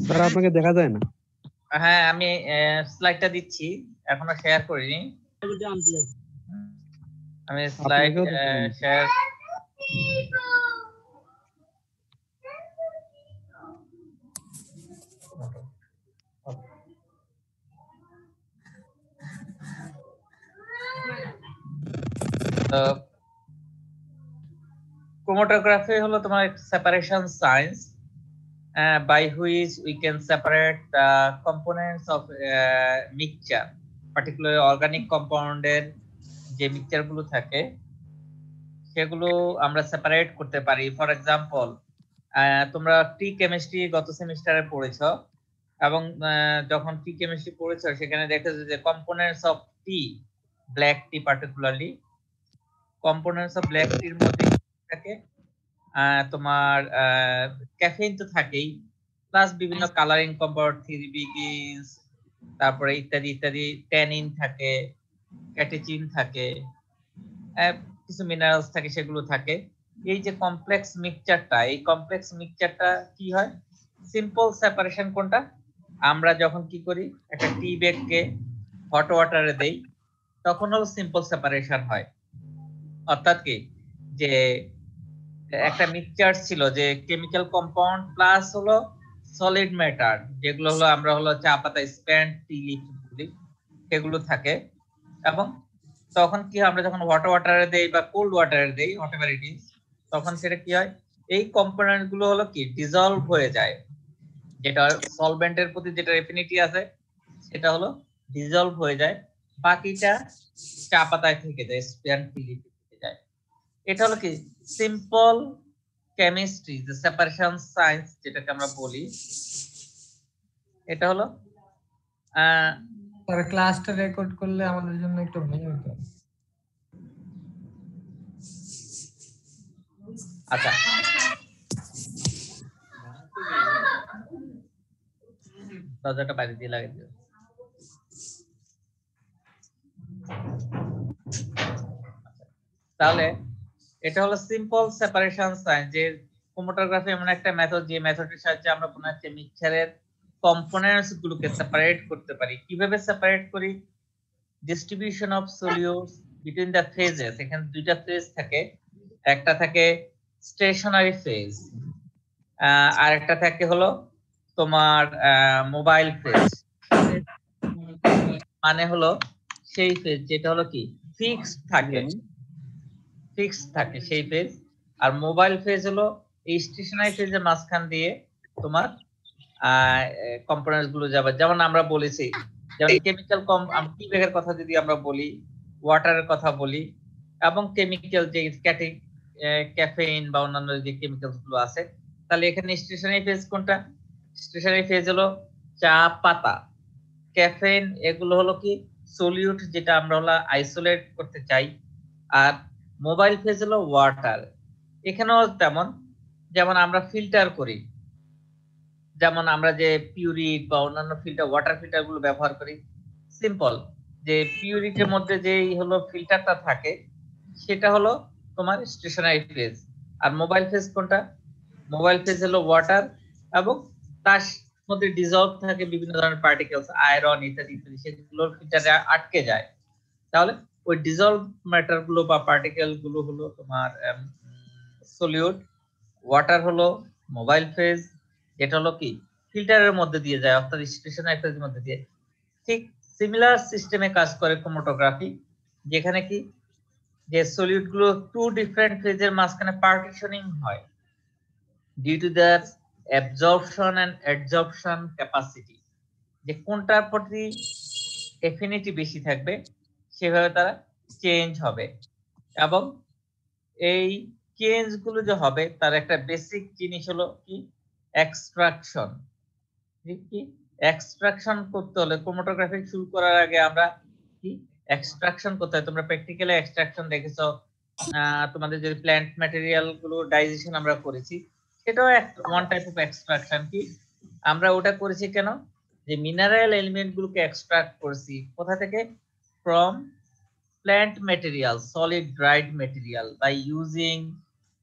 Sir আপনাকে দেখা যায় না। হ্যাঁ, আমি স্লাইডটা দিচ্ছি, এখনো শেয়ার করিনি। আমি স্লাইড আপনাকেও দেখা যায় না। শেয়ার তো chromatography হলো তোমার separation science by which we can separate the components of mixture, particularly organic compound এর যে মিক্সচার গুলো থাকে সেগুলো আমরা সেপারেট করতে পারি। ফর এক্সাম্পল, তোমরা টি কেমিস্ট্রি গত সেমিস্টারে পড়েছো এবং যখন টি কেমিস্ট্রি পড়েছো সেখানে দেখেছো যে components of T, black T particularly, components of black টির মধ্যে থাকে তোমার ক্যাফেইন তো থাকেই, প্লাস বিভিন্ন কালারিং কম্পাউন্ড, থিরিবিগিনস, তারপরে ইত্যাদি ইত্যাদি, ট্যানিন থাকে, ক্যাটেচিন থাকে, কিছু মিনারেলস থাকে, সেগুলো থাকে। এই যে কমপ্লেক্স মিক্সচারটা, এই কমপ্লেক্স মিক্সচারটা কি হয়? সিম্পল সেপারেশন কোনটা? আমরা যখন কি করি, একটা টি ব্যাগকে হট ওয়াটারে দেই, তখন হলো সিম্পল সেপারেশন হয়। অর্থাৎ কি, যে একটা মিক্সচার ছিল যে কেমিক্যাল কম্পাউন্ড প্লাস হলো সলিড ম্যাটার, যেগুলো হলো আমরা হলো চা পাতা স্প্যান্ড টি লিফ বলি, সেগুলো থাকে। এবং তখন কি হয়, আমরা যখন হট ওয়াটারে দেই বা কোল্ড ওয়াটারে দেই, হোয়াটএভার ইট ইজ, তখন সেটা কি হয়, এই কম্পোনেন্ট গুলো হলো কি ডিসলভ হয়ে যায়। যেটা সলভেন্টের প্রতি যেটা এফিনিটি আছে সেটা হলো ডিসলভ হয়ে যায়, বাকিটা চা পাতায় থেকে যায়, স্প্যান্ড টি লিফে থেকে যায়। এটা হলো কি সিম্পল কেমিস্ট্রি, যে সেপারেশন সায়েন্স যেটাকে আমরা বলি, এটা হলো স্যার ক্লাসটা রেকর্ড করলে আমাদের জন্য একটু ভালো হতো। আচ্ছা, দরজাটা বাইরে দিয়ে লাগিয়ে দিও। তাহলে এটা হলো সিম্পল সেপারেশন সায়েন্স, যে ক্রোমাটোগ্রাফি এমন একটা মেথড, যে মেথডের সাহায্যে আমরা কোনো একটা মিক্সচারের কম্পোনেন্টস গুলোকে সেপারেট করতে পারি। কিভাবে সেপারেট করি? Distribution of সলিউটস between the phases. এখানে দুইটা ফেজ থাকে, একটা থাকে স্টেশনারি ফেজ, আর একটা থাকে হলো তোমার মোবাইল ফেজ। মানে হলো সেই ফেজ যেটা হলো কি ফিক্সড থাকে, সেই ফেজ। আর মোবাইল ফেজ হলো এই স্টেশনারি ফেজের মাঝখান দিয়ে তোমার কম্পোনেন্টস গুলো যাবে। যেমন আমরা বলেছি, যেমন কেমিক্যাল টি ব্যাগের কথা যদি আমরা বলি, ওয়াটারের কথা বলি, এবং কেমিক্যাল যে ক্যাফেইন বা অন্যান্য যে কেমিক্যালস গুলো আছে, তাহলে এখানে স্টেশনারি ফেজ কোনটা? স্টেশনারি ফেজ হলো চা পাতা, ক্যাফেইন, এগুলো হলো কি সলিউট, যেটা আমরা হলো আইসোলেট করতে চাই। আর মোবাইল ফেজ হলো ওয়াটার। এখানেও তেমন, যেমন আমরা ফিল্টার করি, যেমন আমরা যে পিউরিট বা অন্যান্য ফিল্টার, ওয়াটার ফিল্টার গুলো ব্যবহার করি, সিম্পল যে পিউরিটের মধ্যে যেই হলো ফিল্টারটা থাকে সেটা হলো তোমার স্টেশনারি ফেজ। আর মোবাইল ফেজ কোনটা? মোবাইল ফেজ হলো ওয়াটার, এবং তার মধ্যে ডিসলভ থাকে বিভিন্ন ধরনের পার্টিকেলস, আয়রন ইত্যাদি ইত্যাদি, সেগুলো ফিল্টারে আটকে যায়। তাহলে ওই ডিসলভ ম্যাটার গুলো বা পার্টিকেল গুলো হলো তোমার সলিউট, ওয়াটার হলো মোবাইল ফেজ, যেটা হলো কি ফিল্টারের মধ্যে দিয়ে যায়, অর্থাৎ স্টেশনারি ফেজের মধ্যে দিয়ে। ঠিক সিমিলার সিস্টেমে কাজ করে ক্রোমাটোগ্রাফি, যেখানে কি যে সলিউট গুলো টু ডিফারেন্ট ফেজের মাঝখানে পার্টিশনিং হয় due to their absorption and adsorption capacity, যে কোনটার প্রতি এফিনিটি বেশি থাকবে সেভাবে তারা চেঞ্জ হবে। এবং এই চেঞ্জ গুলো যে হবে তার একটা বেসিক জিনিস হলো কি এক্সট্রাকশন। কি এক্সট্রাকশন করতে হলে, ক্রোমাটোগ্রাফি শুরু করার আগে আমরা কি এক্সট্রাকশন করতে হয়। তোমরা প্র্যাকটিক্যালি এক্সট্রাকশন দেখেছো, তোমাদের যে প্ল্যান্ট ম্যাটেরিয়াল গুলো ডাইজেশন আমরা করেছি, সেটাও ওয়ান টাইপ অফ এক্সট্রাকশন। কি আমরা ওটা করেছি কেন? যে মিনারেল এলিমেন্ট গুলোকে এক্সট্রাক্ট করেছি কোথা থেকে? From plant material, solid dried material, by using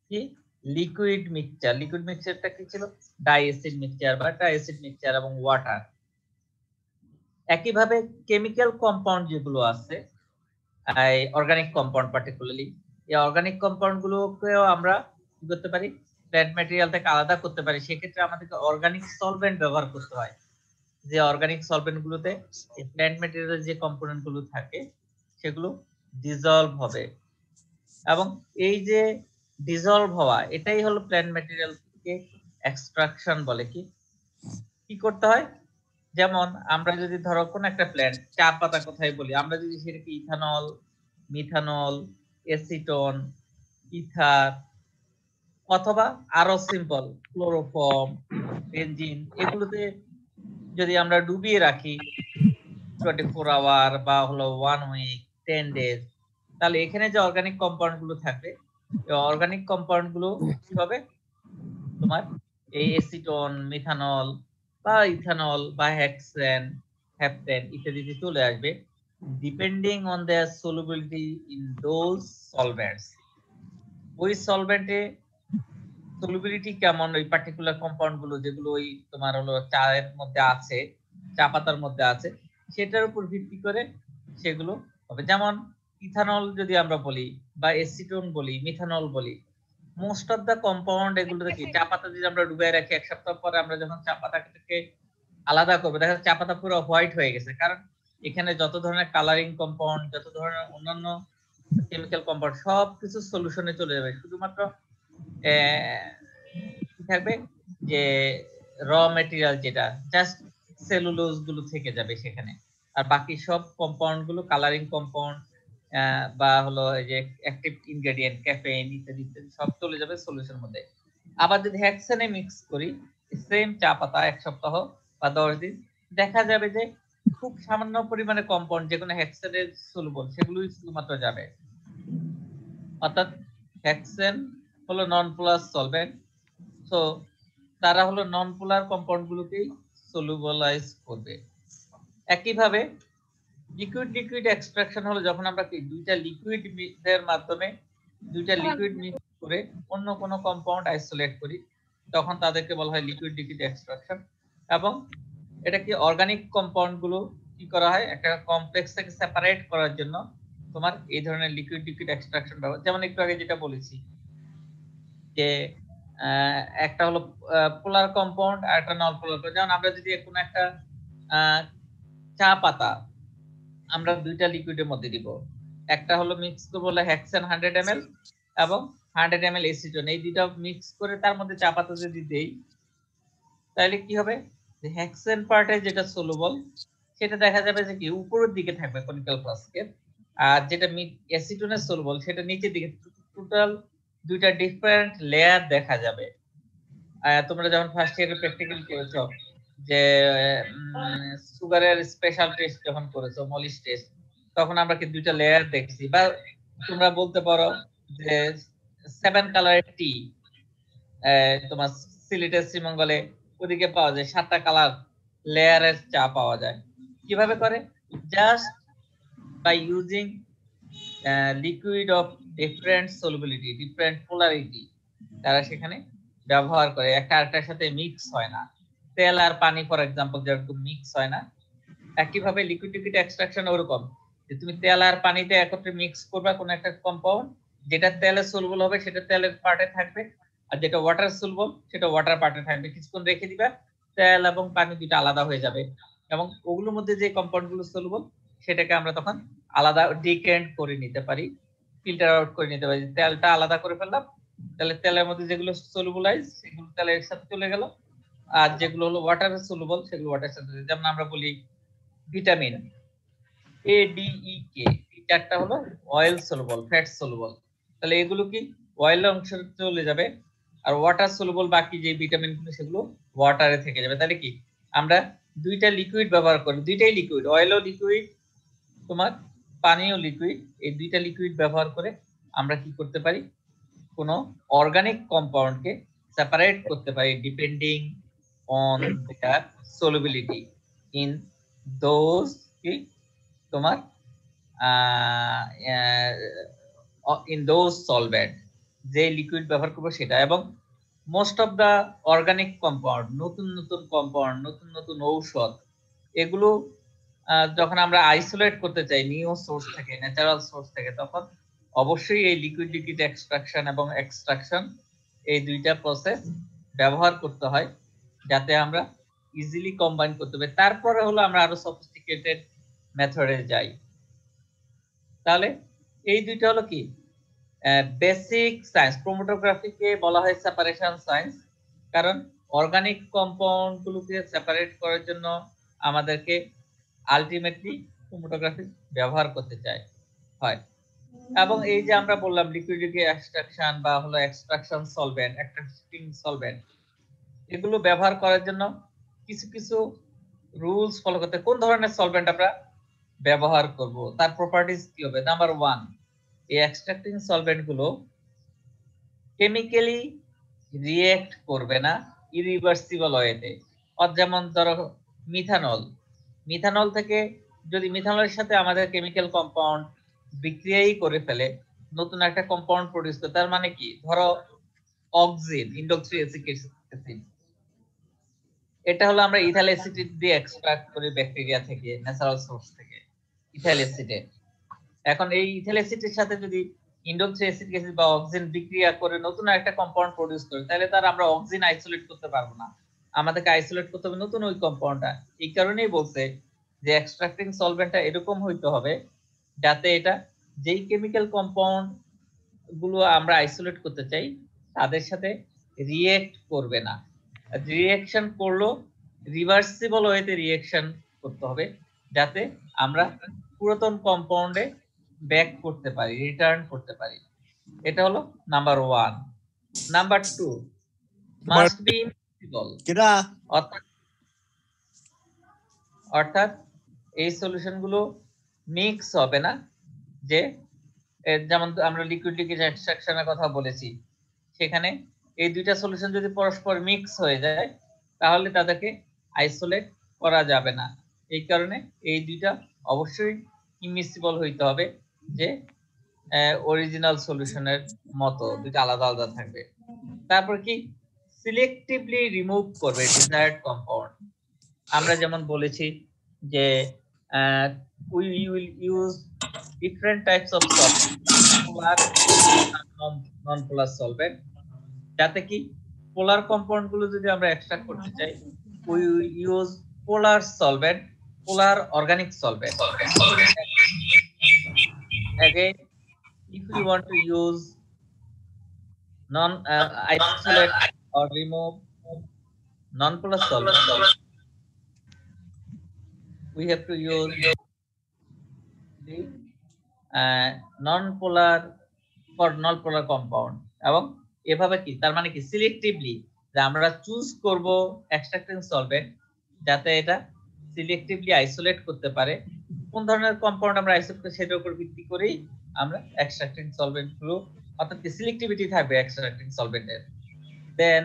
কি লিকুইড মিক্সচারটা কি ছিল? ডাই অ্যাসিড মিক্সচার বা ট্রাই অ্যাসিড মিক্সচার এবং ওয়াটার। একইভাবে কেমিক্যাল কম্পাউন্ড যেগুলো আছে, এই অর্গানিক কম্পাউন্ড পার্টিকুলারলি, এই অর্গানিক কম্পাউন্ড গুলোকেও আমরা কি করতে পারি? প্ল্যান্ট ম্যাটেরিয়াল থেকে আলাদা করতে পারি। সেক্ষেত্রে আমাদেরকে অর্গানিক সলভেন্ট ব্যবহার করতে হয়। যে অর্গানিক সলভেন্ট গুলোতে এই প্ল্যান্ট ম্যাটেরিয়ালের যে কম্পোনেন্ট গুলো থাকে সেগুলো ডিসলভ হবে, এবং এই যে ডিসলভ হওয়া, এটাই হলো প্ল্যান্ট ম্যাটেরিয়াল থেকে এক্সট্রাকশন বলে। কি করতে হয়? যেমন আমরা যদি ধরো কোন একটা প্ল্যান্ট, চা পাতা কোথায় বলি, আমরা যদি সেটাকে ইথানল, মিথানল, এসিটন, ইথার, অথবা আরো সিম্পল ক্লোরোফর্ম, বেনজিন, এগুলোতে যদি আমরা ডুবিয়ে রাখি 24 আওয়ার বা হলো 1 উইক, 10 ডেজ, তাহলে এখানে যে অর্গানিক কম্পাউন্ড গুলো থাকবে, এই অর্গানিক কম্পাউন্ড গুলো কি হবে? তোমার এই এসিটন, মিথানল বা ইথানল বা হেক্সেন, হেপটেন ইত্যাদিতে চলে আসবে, depending on their solubility in those solvents. ওই সলভেন্টে সলুবিলিটি কেমন, ওই পার্টিকুলার কম্পাউন্ড গুলো যেগুলো ওই তোমার হলো চায়ের মধ্যে আছে, চা পাতার মধ্যে আছে, সেটার উপর ভিত্তি করে সেগুলো হবে। যেমন ইথানল যদি আমরা বলি, বা এসিটন বলি, মিথানল বলি, মোস্ট অফ দা কম্পাউন্ড এগুলো দেখি চা পাতা যদি আমরা ডুবাই রাখি, এক সপ্তাহ পরে আমরা যখন চা পাতাটাকে আলাদা করবো, দেখা যাচ্ছে চা পাতা পুরো হোয়াইট হয়ে গেছে। কারণ এখানে যত ধরনের কালারিং কম্পাউন্ড, যত ধরনের অন্যান্য কেমিক্যাল কম্পাউন্ড সবকিছু সলিউশনে চলে যাবে। শুধুমাত্র কি থাকবে? যে র মেটেরিয়াল যেটা জাস্ট সেলুলোজ গুলো থেকে যাবে সেখানে, আর বাকি সব কম্পাউন্ড গুলো, কালারিং কম্পাউন্ড বা হলো এই যে অ্যাক্টিভ ইনগ্রেডিয়েন্ট, ক্যাফেইন ইত্যাদি ইত্যাদি সব চলে যাবে সলিউশনের মধ্যে। আবার যদি হেক্সেনে মিক্স করি সেম চা পাতা, এক সপ্তাহ বা 10 দিন, দেখা যাবে যে খুব সামান্য পরিমাণে কম্পাউন্ড, যেগুলো হেক্সেনের সলুবল, সেগুলোই শুধুমাত্র যাবে। অর্থাৎ হেক্সেন হলো নন পোলার সলভেন্ট, সো তারা হলো নন পোলার কম্পাউন্ড গুলোকেই সলুবলাইজ করবে। একইভাবে লিকুইড এক্সট্রাকশন হলো যখন আমরা কি দুইটা লিকুইড এর মাধ্যমে দুইটা লিকুইড মিক্স করে অন্য কোনো কম্পাউন্ড আইসোলেট করি, তখন তাদেরকে বলা হয় লিকুইড এক্সট্রাকশন। এবং এটা কি অর্গানিক কম্পাউন্ড গুলো কি করা হয়, একটা কমপ্লেক্স থেকে সেপারেট করার জন্য তোমার এই ধরনের লিকুইড এক্সট্রাকশন ব্যবহার। যেমন একটু আগে যেটা বলেছি যে একটা হলো পোলার কম্পাউন্ড আর একটা নন পোলার। যেমন আমরা যদি কোনো একটা চা পাতা আমরা দুইটা লিকুইডের মধ্যে দিব, একটা হলো মিক্স করবো হেক্সেন 100 ml এবং 100 ml এসিটন, এই দুইটা মিক্স করে তার মধ্যে চা পাতা যদি দেই, তাহলে কি হবে? যে হেক্সেন পার্টে যেটা সলুবল সেটা দেখা যাবে যে কি উপরের দিকে থাকবে কনিক্যাল ফ্লাস্কের, আর যেটা অ্যাসিটনের সলুবল সেটা নিচের দিকে। টোটাল দুইটা ডিফারেন্ট লেয়ার দেখা যাবে। তোমরা যখন ফার্স্ট ইয়ারে প্র্যাকটিক্যাল করেছো, যে সুগারের স্পেশাল টেস্ট যখন করেছো, মলিস টেস্ট, তখন আমরা কি দুইটা লেয়ার দেখছি। বা তোমরা বলতে পারো যে 7 কালারের টি, তোমার সিলেটের শ্রীমঙ্গলে ওদিকে পাওয়া যায় 7টা কালার লেয়ারের চা পাওয়া যায়। কিভাবে করে? Just by using liquid of different solubility, different polarity, তারা সেখানে ব্যবহার করে, একটা আরেকটার সাথে মিক্স হয় না। তেল আর পানি ফর এক্সাম্পল যেরকম মিক্স হয় না, একইভাবে লিকুইড এক্সট্রাকশন ওরকম, যে তুমি তেল আর পানিতে একত্রে মিক্স করবা কোন একটা কম্পাউন্ড, যেটা তেলে সলুবল হবে সেটা তেলের পার্টে থাকবে, আর যেটা ওয়াটার সলুবল সেটা ওয়াটার পার্টে থাকবে। কিছুক্ষণ রেখে দিবা, তেল এবং পানি দুটো আলাদা হয়ে যাবে, এবং ওগুলোর মধ্যে যে কম্পাউন্ড গুলো সলুবল সেটাকে আমরা তখন আলাদা ডিকেন্ট করে নিতে পারি, ফিল্টার আউট করে নিতে পারি। তেলটা আলাদা করে ফেললাম, তাহলে তেলের মধ্যে যেগুলো সলুবলাইজ সেগুলো তেলের সাথে চলে গেল, আর যেগুলো হলো ওয়াটার সলুবল সেগুলো ওয়াটার সাথে। যেমন আমরা বলি ভিটামিন এ, ডি, ই, কে, এই চারটা হলো অয়েল সলুবল, ফ্যাট সলুবল, তাহলে এগুলো কি অয়েল অংশে চলে যাবে, আর ওয়াটার সলুবল বাকি যে ভিটামিন গুলো সেগুলো ওয়াটারে থেকে যাবে। তাহলে কি আমরা দুইটা লিকুইড ব্যবহার করি, দুইটাই লিকুইড, অয়েলও লিকুইড, তোমার পানিও লিকুইড, এই দুইটা লিকুইড ব্যবহার করে আমরা কি করতে পারি? কোনো অর্গানিক কম্পাউন্ডকে সেপারেট করতে পারি depending on their solubility in those কি তোমার ইন দোজ সলভেন্ট। যে লিকুইড ব্যবহার করব সেটা। এবং most of the organic compound, নতুন নতুন কম্পাউন্ড, নতুন নতুন ঔষধ, এগুলো যখন আমরা আইসোলেট করতে চাই নিউ সোর্স থেকে, ন্যাচারাল সোর্স থেকে, তখন অবশ্যই এই লিকুইড লিকুইড এক্সট্রাকশন এবং এক্সট্রাকশন এই দুইটা প্রসেস ব্যবহার করতে হয়, যাতে আমরা ইজিলি কম্বাইন করতে পারি। তারপরে হলো আমরা আরো সফিস্টিকেটেড মেথডে যাই। তাহলে এই দুইটা হলো কি বেসিক সায়েন্স। ক্রোমাটোগ্রাফিকে বলা হয় সেপারেশন সায়েন্স, কারণ অর্গানিক কম্পাউন্ড গুলোকে সেপারেট করার জন্য আমাদেরকে আলটিমেটলি ক্রোমাটোগ্রাফি ব্যবহার করতে হয়। এবং এই যে আমরা বললাম লিকুইডিটি এক্সট্রাকশন বা হলো এক্সট্রাকশন সলভেন্ট, এক্সট্রাক্টিং সলভেন্ট, এগুলো ব্যবহার করার জন্য কিছু কিছু রুলস ফলো করতে। কোন ধরনের সলভেন্ট আমরা ব্যবহার করব, তার প্রপার্টিজ কি হবে? নাম্বার 1, এই এক্সট্রাক্টিং সলভেন্ট গুলো কেমিক্যালি রিঅ্যাক্ট করবে না ইরিভার্সিবল ওয়েতে। যেমন ধরো মিথানল থেকে যদি মিথানলের সাথে আমাদের কেমিক্যাল কম্পাউন্ড বিক্রিয়াই করে ফেলে, নতুন একটা কম্পাউন্ড প্রডিউস করে, তার মানে কি? ধরো অক্সিন, ইন্ডোল 3 অ্যাসিড, এটা হলো আমরা ইথাইল অ্যাসিড দিয়ে এক্সট্রাক্ট করি ব্যাকটেরিয়া থেকে, ন্যাচারাল সোর্স থেকে ইথাইল অ্যাসিডে। এখন এই ইথাইল অ্যাসিডের সাথে যদি ইন্ডোল 3 অ্যাসিড অ্যাসিড বা অক্সিন বিক্রিয়া করে নতুন একটা কম্পাউন্ড প্রডিউস করে, তাহলে তার আমরা অক্সিন আইসোলেট করতে পারবো না, আমাদেরকে আইসোলেট করতে হবে নতুন ওই কম্পাউন্ডটা। এই কারণেই বলছে যে এক্সট্রাক্টিং সলভেন্টটা এরকম হইতে হবে যাতে এটা যেই কেমিক্যাল কম্পাউন্ড গুলো আমরা আইসোলেট করতে চাই তাদের সাথে রিঅ্যাক্ট করবে না। রিঅ্যাকশন করলো রিভার্সিবল ওয়েতে রিঅ্যাকশন করতে হবে, যাতে আমরা পুরাতন কম্পাউন্ডে ব্যাক করতে পারি, রিটার্ন করতে পারি। এটা হলো number 1। Number 2, must be immiscible. অর্থাৎ এই সলিউশন গুলো মিক্স হবে না। যে যেমন আমরা লিকুইড লিকুইড এক্সট্রাকশনের কথা বলেছি, সেখানে এই দুইটা সলিউশন যদি পরস্পর মিক্স হয়ে যায় তাহলে তাদেরকে আইসোলেট করা যাবে না। এই কারণে এই দুইটা অবশ্যই ইমিক্সিবল হইতে হবে, যে অরিজিনাল সলিউশনের মতো দুইটা আলাদা আলাদা থাকবে। তারপর কি সিলেক্টিভলি রিমুভ করবে ডিজায়ার্ড কম্পাউন্ড। আমরা যেমন বলেছি যে we will use different types of solvent, polar and non-polar solvent, যাতে কি পোলার কম্পাউন্ড গুলো যদি আমরা এক্সট্রাক্ট করতে চাই we will use polar solvent, polar organic solvent. Again, if we want to use isolate or remove non-polar solvent, we have to use the non-polar for non-polar compound। এবং এভাবে কি তার মানে কি সিলেক্টিভলি যে আমরা চুজ করব এক্সট্রাক্টিং সলভেন্ট যাতে এটা সিলেক্টিভলি আইসোলেট করতে পারে। কোন ধরনের কম্পাউন্ড আমরা আইসোলেট করব সেটার উপর ভিত্তি করেই আমরা এক্সট্রাক্টিং সলভেন্ট গুলো, অর্থাৎ কি সিলেক্টিভিটি থাকবে এক্সট্রাক্টিং সলভেন্টের। Then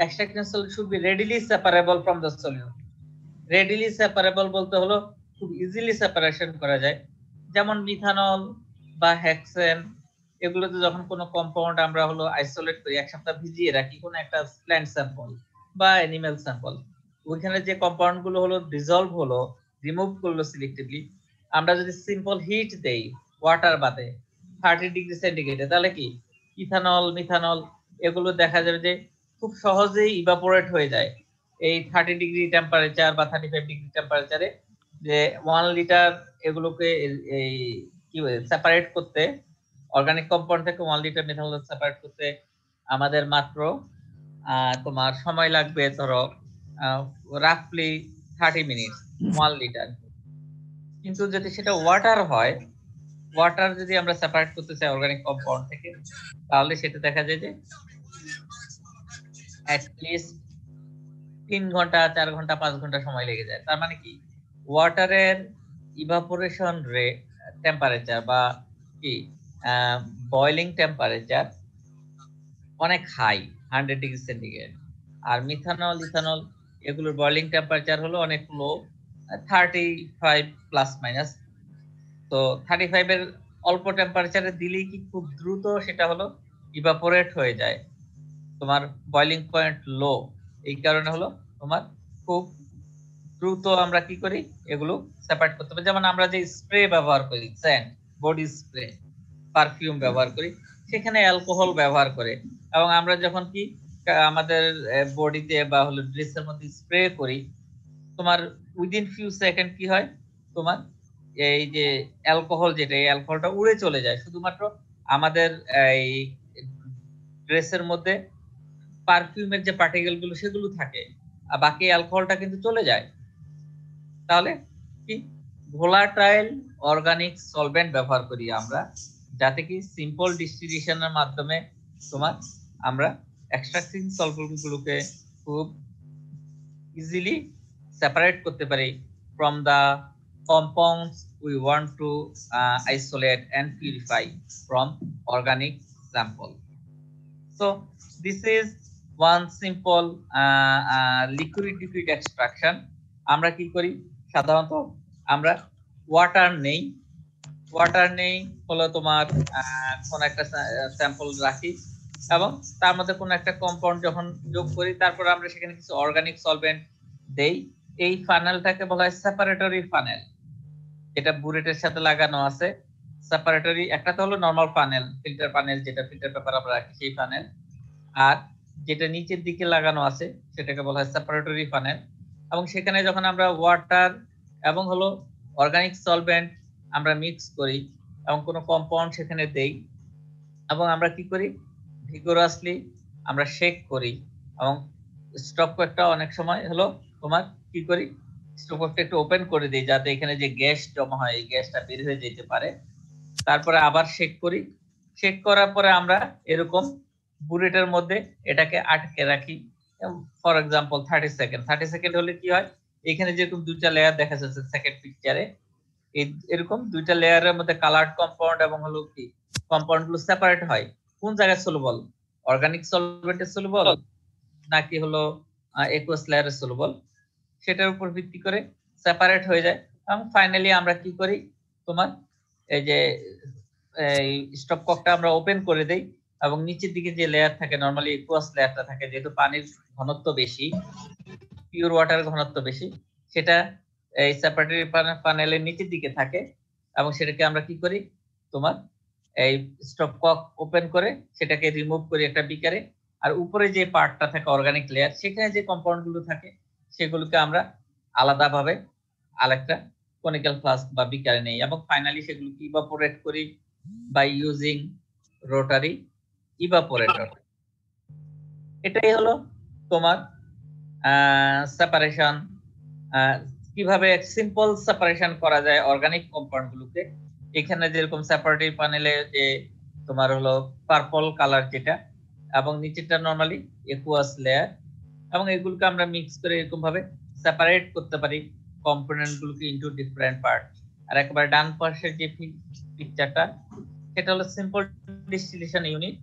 extracting solvent should be readily separable from the solution. Readily separable বলতে হলো খুব ইজিলি সেপারেশন করা যায়। যেমন মিথানল বা হেক্সেন, এগুলোতে যখন কোনো কম্পাউন্ড আমরা হলো আইসোলেট করি, এক সপ্তাহ ভিজিয়ে রাখি কোনো একটা প্ল্যান্ট স্যাম্পল বা অ্যানিমাল স্যাম্পল, ওইখানে যে কম্পাউন্ড গুলো হলো ডিসলভ হলো, রিমুভ করলো সিলেক্টিভলি, আমরা যদি সিম্পল হিট দেই ওয়াটার বাদে 30 ডিগ্রি সেন্টিগ্রেডে, তাহলে কি ইথানল মিথানল এগুলো দেখা যাবে যে খুব সহজেই ইভাপোরেট হয়ে যায় এই 30 ডিগ্রি টেম্পারেচার বা 35 ডিগ্রি টেম্পারেচারে। যে 1 লিটার এগুলোকে এই কি সেপারেট করতে, অর্গানিক কম্পাউন্ড থেকে 1 লিটার মিথানল সেপারেট করতে আমাদের মাত্র তোমার সময় লাগবে ধরো রাফলি 30 মিনিট 1 লিটার। কিন্তু যদি সেটা ওয়াটার হয়, ওয়াটার যদি আমরা সেপারেট করতে চাই অর্গানিক কম্পাউন্ড থেকে, তাহলে সেটা দেখা যায় যে অ্যাটলিস্ট 3 ঘন্টা 4 ঘন্টা 5 ঘন্টা সময় লেগে যায়। তার মানে কি ওয়াটারের ইভাপোরেশন রেট টেম্পারেচার বা কি বয়লিং টেম্পারেচার অনেক হাই 100 ডিগ্রি সেন্টিগ্রেড, আর মিথানল ইথানল এগুলোর বয়লিং টেম্পারেচার হলো অনেক লো 35 প্লাস মাইনাস। তো 35 এর অল্প টেম্পারেচারে দিলেই কি খুব দ্রুত সেটা হলো ইভাপোরেট হয়ে যায়, তোমার বয়লিং পয়েন্ট লো, এই কারণে হলো তোমার খুব দ্রুত আমরা কি করি এগুলো সেপারেট করতে পারি। যেমন আমরা যে স্প্রে ব্যবহার করি, স্যান্ড বডি স্প্রে, পারফিউম ব্যবহার করি, সেখানে অ্যালকোহল ব্যবহার করে, এবং আমরা যখন কি আমাদের বডিতে বা হলো ড্রেসের মধ্যে স্প্রে করি, তোমার উইদিন ফিউ সেকেন্ড কি হয়, তোমার এই যে অ্যালকোহল, যেটা এই অ্যালকোহলটা উড়ে চলে যায়, শুধুমাত্র আমাদের এই ড্রেসের মধ্যে পারফিউমের যে পার্টিকেল গুলো সেগুলো থাকে, আর বাকি অ্যালকোহলটা কিন্তু চলে যায়। তাহলে কি ভোলাটাইল অর্গানিক সলভেন্ট ব্যবহার করি আমরা, যাতে কি সিম্পল ডিস্টিলিশনের মাধ্যমে তোমার আমরা এক্সট্রাক্টিং সলভেন্ট গুলোকে খুব ইজিলি সেপারেট করতে পারি from the compounds we want to isolate and purify from organic sample. So this is one simple liquid extraction. আমরা কি করি সাধারণত, আমরা ওয়াটার নেই হলো তোমার কোন একটা স্যাম্পল রাখি এবং তার মধ্যে কোন একটা কম্পাউন্ড যখন যোগ করি, তারপর আমরা সেখানে কিছু অর্গানিক সলভেন্ট দেই। এই ফানেলটাকে বলা হয় সেপারেটরি ফানেল, যেটা বুরেটের সাথে লাগানো আছে। সেপারেটরি একটা তো হলো নরমাল ফানেল, ফিল্টার ফানেল, যেটা ফিল্টার পেপার আমরা রাখি সেই ফানেল, আর যেটা নিচের দিকে লাগানো আছে সেটাকে বলা হয় সেপারেটরি ফানেল। এবং সেখানে যখন আমরা ওয়াটার এবং হলো অর্গানিক সলভেন্ট আমরা মিক্স করি এবং কোনো কম্পাউন্ড সেখানে দেই, এবং আমরা কি করি ভিগোরাসলি আমরা শেক করি, এবং স্টপ একটা অনেক সময় হলো তোমার কি করি স্টপ একটু ওপেন করে দিই, যাতে এখানে যে গ্যাস জমা হয় এই গ্যাসটা বের হয়ে যেতে পারে। তারপরে আবার শেক করি, শেক করার পরে আমরা এরকম বুলেটের মধ্যে এটাকে আটকে রাখি ফর এক্সাম্পল 30 সেকেন্ড হলে কি হয়, এখানে যেরকম দুইটা লেয়ার দেখা যাচ্ছে সেকেন্ড পিকচারে, এরকম দুইটা লেয়ারের মধ্যে কালার্ড কম্পাউন্ড এবং হলো কি কম্পাউন্ড গুলো সেপারেট হয়। কোন জায়গায় সলুবল, অর্গানিক সলভেন্টে সলুবল নাকি হলো একুয়াস লেয়ারে সলুবল, সেটার উপর ভিত্তি করে সেপারেট হয়ে যায়। এবং ফাইনালি আমরা কি করি, তোমার এই যে এই স্টপ ককটা আমরা ওপেন করে দেই, এবং নিচের দিকে যে লেয়ার থাকে নরমালি একুয়াস লেয়ারটা থাকে, যেহেতু পানির ঘনত্ব বেশি, পিওর ওয়াটার ঘনত্ব বেশি, সেটা এই সেপারেটরি প্যানেলের নিচের দিকে থাকে, এবং সেটাকে আমরা কি করি তোমার এই স্টপ কক ওপেন করে সেটাকে রিমুভ করি একটা বিকারে, আর উপরে যে পার্টটা থাকে অর্গানিক লেয়ার, সেখানে যে কম্পাউন্ড গুলো থাকে সেগুলোকে আমরা আলাদাভাবে আরেকটা কনিক্যাল ফ্লাস্ক বা বিকারে নেই, এবং ফাইনালি সেগুলোকে ইভাপোরেট করি বাই ইউজিং রোটারি ইভাপোরেটর। এটাই হলো তোমার সেপারেশন, কিভাবে সিম্পল সেপারেশন করা যায় অর্গানিক কম্পাউন্ড গুলোকে। এখানে যেরকম সেপারেটরি প্যানেলে যে তোমার হলো পার্পল কালার যেটা, এবং নিচেরটা নরমালি একুয়াস লেয়ার, এবং এগুলোকে আমরা মিক্স করে এরকম ভাবে সেপারেট করতে পারি কম্পোনেন্ট গুলোকে ইনটু ডিফারেন্ট পার্ট। আর একেবারে ডান পাশের যে পিকচারটা সেটা হলো সিম্পল ডিস্টিলেশন ইউনিট,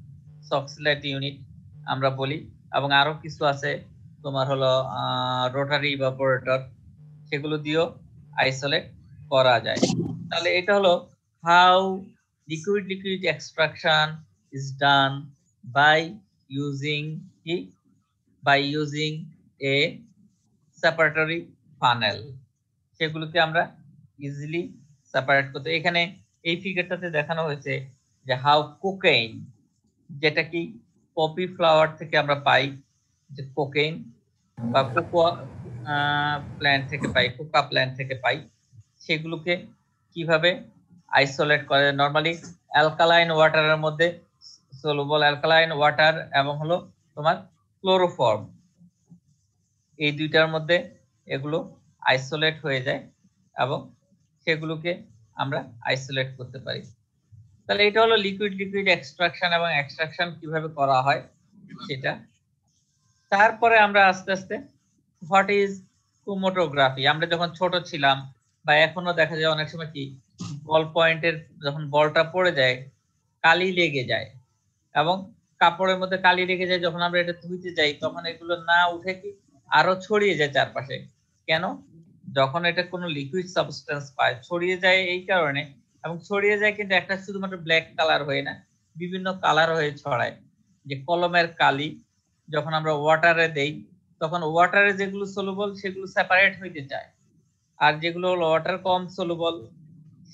সক্সিলাইট ইউনিট আমরা বলি, এবং আরো কিছু আছে তোমার হলো রোটারি ইভাপোরেটর, সেগুলো দিয়েও আইসোলেট করা যায়। তাহলে এটা হলো how liquid extraction is done by using a separatory funnel. সেগুলোকে আমরা ইজিলি সেপারেট করতে, এখানে এই ফিগারটাতে দেখানো হয়েছে যে হাউ কোকেইন, যেটা কি পপি ফ্লাওয়ার থেকে আমরা পাই, যে কোকেইন বা কোকোয়া প্ল্যান্ট থেকে পাই, কোকা প্ল্যান্ট থেকে পাই, সেগুলোকে কিভাবে আইসোলেট করে। নরমালি অ্যালকালাইন ওয়াটারের মধ্যে সলুবল অ্যালকালাইন ওয়াটার এবং হলো তোমার ক্লোরোফর্ম, এই দুইটার মধ্যে এগুলো আইসোলেট হয়ে যায় এবং সেগুলোকে আমরা আইসোলেট করতে পারি। তাহলে এটা হলো লিকুইড এক্সট্রাকশন, এবং এক্সট্রাকশন কিভাবে করা হয় সেটা। তারপরে আমরা আস্তে আস্তে হোয়াট ইজ ক্রোমাটোগ্রাফি, আমরা যখন ছোট ছিলাম বা এখনো দেখা যায় অনেক সময় কি বল পয়েন্টের যখন বলটা পড়ে যায় কালি লেগে যায়, এবং কাপড়ের মধ্যে কালি লেগে যায়, যখন আমরা এটা ধুইতে যাই তখন এগুলো না উঠে কি আরো ছড়িয়ে যায় চারপাশে। কেন? যখন এটা কোনো লিকুইড সাবস্টেন্স পায় ছড়িয়ে যায় এই কারণে, এবং ছড়িয়ে যায় কিন্তু একটা শুধুমাত্র ব্ল্যাক কালার হয়ে না, বিভিন্ন কালার হয়ে ছড়ায়। যে কলমের কালি যখন আমরা ওয়াটারে দেই তখন ওয়াটারে যেগুলো সলুবল সেগুলো সেপারেট হইতে চায়, আর যেগুলো হলো ওয়াটার কম সলুবল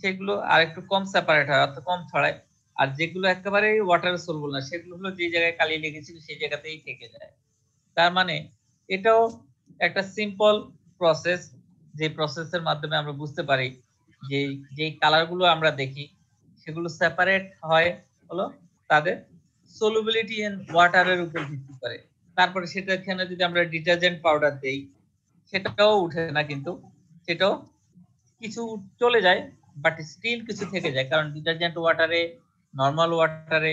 সেগুলো আর একটু কম সেপারেট হয়, অর্থাৎ কম ছড়ায়। আর যেগুলো একেবারে ওয়াটার সলুবল না সেগুলো হলো যে জায়গায় কালি লেগেছিল সেই জায়গাতেই থেকে যায়। তার মানে এটাও একটা সিম্পল প্রসেস, যে প্রসেসের মাধ্যমে আমরা বুঝতে পারি যে যেই কালারগুলো আমরা দেখি সেগুলো সেপারেট হয় হলো তাদের সলুবিলিটি ইন ওয়াটারের উপর ভিত্তি করে। তারপরে সেটা এখানে যদি আমরা ডিটারজেন্ট পাউডার দেই সেটাও উঠে না, কিন্তু সেটাও কিছু চলে যায়, বাট স্টিল কিছু থেকে যায়, কারণ ডিটারজেন্ট ওয়াটারে নর্মাল ওয়াটারে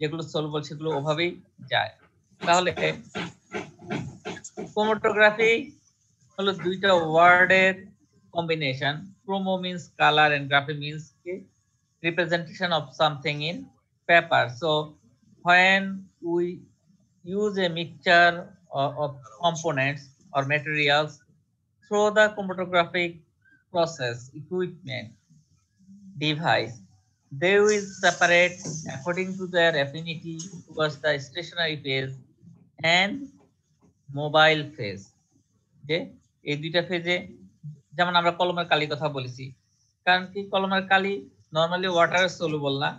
যেগুলো সলুবল সেগুলো ওভাবেই যায়। তাহলে ক্রোমাটোগ্রাফি হলো দুইটা ওয়ার্ডের combination. Chromo means colour and graphy means representation of something in paper. So when we use a mixture of components or materials through the chromatographic process equipment device, they will separate according to their affinity towards the stationary phase and mobile phase. যে এই দুইটা ফেজে যেমন আমরা কলমের কালি কথা বলেছি, কারণ কি কলমের কালি নরমালি ওয়াটারে সলুবল না,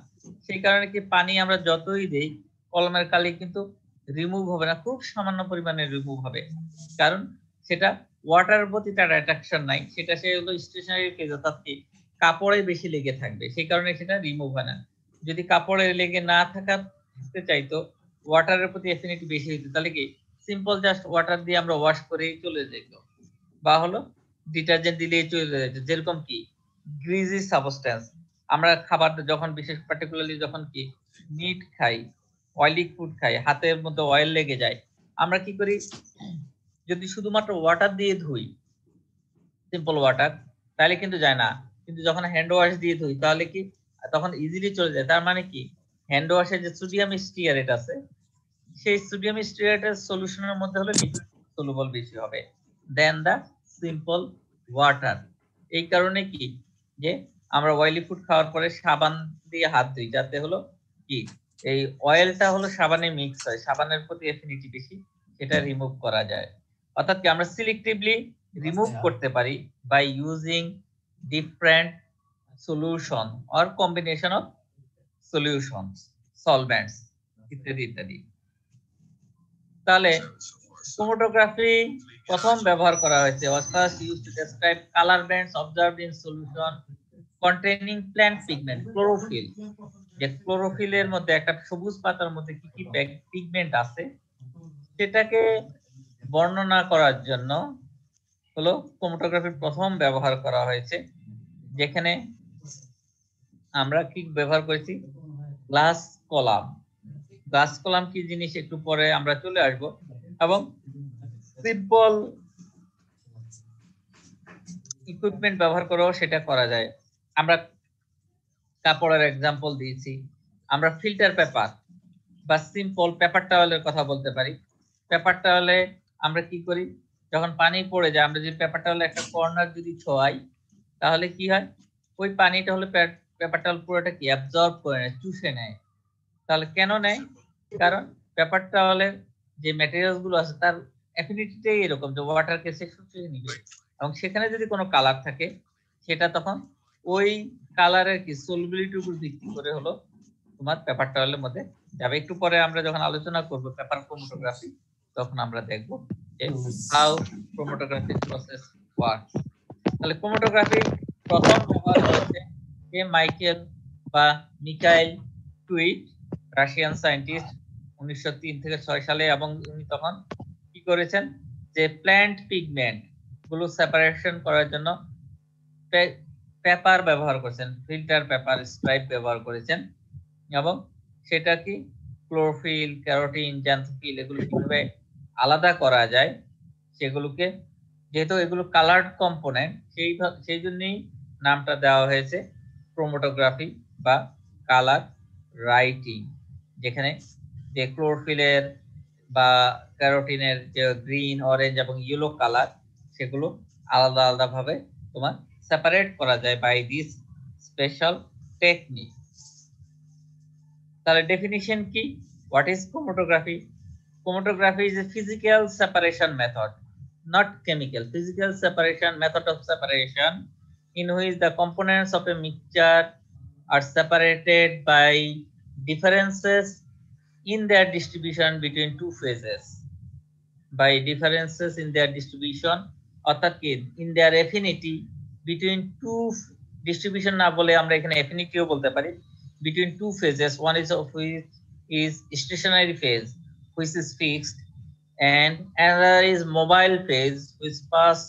সেই কারণে কি পানি আমরা যতই দেই কলমের কালি কিন্তু রিমুভ হবে না, খুব সামান্য পরিমাণে রিমুভ হবে, কারণ সেটা ওয়াটারের প্রতি তার অ্যাট্রাকশন নাই, সেটা সে হলো স্টেশনারি ফেজ, অর্থাৎ কি কাপড়ে বেশি লেগে থাকবে, সেই কারণে সেটা রিমুভ হয় না। যদি কাপড়ে লেগে না থাকতে চাইতো, ওয়াটারের প্রতি অ্যাফিনিটি বেশি হইতো, তাহলে কি সিম্পল জাস্ট ওয়াটার দিয়ে আমরা ওয়াশ করেই চলে যেত, বা হলো ডিটারজেন্ট দিলেই চলে যেত। যেরকম কি গ্রিজি সাবস্টেন্স, আমরা খাবার যখন বিশেষ পার্টিকুলারলি যখন কি মিট খাই, অয়েলি ফুড খাই, হাতের মধ্যে অয়েল লেগে যায়, আমরা কি করি, যদি শুধুমাত্র ওয়াটার দিয়ে ধুই, সিম্পল ওয়াটার, তাহলে কিন্তু যায় না, কিন্তু যখন হ্যান্ড ওয়াশ দিয়ে ধুই তাহলে কি তখন ইজিলি চলে যায়। তার মানে কি হ্যান্ড ওয়াশে যে সোডিয়াম স্টিয়ারেট আছে, সেই সোডিয়াম স্টিয়ারেটের সলিউশনের মধ্যে হলো লিকুইড সলুবল বেশি হবে দেন দা সিম্পল ওয়াটার। এই কারণে কি যে আমরা অয়েলি ফুড খাওয়ার পরে সাবান দিয়ে হাত ধুই, যাতে হলো কি এই অয়েলটা হলো সাবানে মিক্স হয়, সাবানের প্রতি অ্যাফিনিটি বেশি, সেটা রিমুভ করা যায়। অর্থাৎ কি আমরা সিলেক্টিভলি রিমুভ করতে পারি by using different solution or combination of solutions, solvents ইত্যাদি ইত্যাদি। তাহলে ক্রোমাটোগ্রাফি প্রথম ব্যবহার করা হয়েছে was first used to describe color bands observed in solution containing plant pigment, chlorophyll। যে ক্লোরোফিলের মধ্যে একটা সবুজ পাতার মধ্যে কি কি পিগমেন্ট আছে সেটাকে বর্ণনা করার জন্য হলো ক্রোমাটোগ্রাফির প্রথম ব্যবহার করা হয়েছে, যেখানে আমরা কি ব্যবহার করেছি, গ্লাস কলাম। গ্লাস কলাম কি জিনিস একটু পরে আমরা চলে আসব, এবং সিম্পল ইকুইপমেন্ট ব্যবহার করেও সেটা করা যায়। আমরা কাপড়ের এক্সাম্পল দিয়েছি, আমরা ফিল্টার পেপার বা সিম্পল পেপার টাওয়েলের কথা বলতে পারি। পেপার টাওয়েলে আমরা কি করি, যখন পানি পড়ে যায় আমরা যদি পেপার টাওয়েলে একটা কর্নার যদি ছোঁয়াই তাহলে কি হয়, ওই পানিটা হলো পেপার টাওয়েল পুরোটা কি অ্যাবজর্ব করে নেয়, চুষে নেয়। তাহলে কেন নেয়, কারণ পেপার টাওয়েলের যে ম্যাটেরিয়ালস গুলো আছে তার অ্যাফিনিটিটাই এরকম যে ওয়াটারকে সে শুষে নিবে, এবং সেখানে যদি কোনো কালার থাকে সেটা তখন ওই কালারের কি সলুবিলিটির উপর ভিত্তি করে হলো তোমার পেপার টাওয়েলের মধ্যে যাবে। একটু পরে আমরা যখন আলোচনা করব পেপার ক্রোমাটোগ্রাফি তখন আমরা দেখব যে হাউ ক্রোমাটোগ্রাফি প্রসেস ওয়ার্কস। তাহলে ক্রোমাটোগ্রাফি প্রথম ব্যবহার হয়েছে কে মাইকেল বা মিকাইল টুইট, রাশিয়ান সায়েন্টিস্ট, 1903 থেকে 6 সালে, এবং উনি তখন কি করেছেন যে প্ল্যান্ট পিগমেন্ট গুলো সেপারেশন করার জন্য পেপার ব্যবহার করেছেন, ফিল্টার পেপার স্ট্রাইপ ব্যবহার করেছেন, এবং সেটা কি ক্লোরোফিল, ক্যারোটিন, জ্যান্থোফিল এগুলো কিভাবে আলাদা করা যায় সেগুলোকে, যেহেতু এগুলো কালার্ড কম্পোনেন্ট সেই জন্যই নামটা দেওয়া হয়েছে ক্রোমাটোগ্রাফি বা কালার রাইটিং, যেখানে যে ক্লোরোফিলের বা ক্যারোটিনের যে গ্রিন, অরেঞ্জ এবং ইয়েলো কালার সেগুলো আলাদা আলাদা ভাবে তোমার সেপারেট করা যায় বাই দিস স্পেশাল টেকনিক। তাহলে ডেফিনিশন কি, What is chromatography? Chromatography is a physical separation method, not chemical. Physical separation method of separation in which the components of a mixture are separated by differences in their distribution between two phases. By differences in their distribution, অর্থাৎ কি in their affinity between two distribution না বলে আমরা এখানে affinity ও বলতে পারি, between two phases, one is of which is stationary phase which is fixed, and another is mobile phase which pass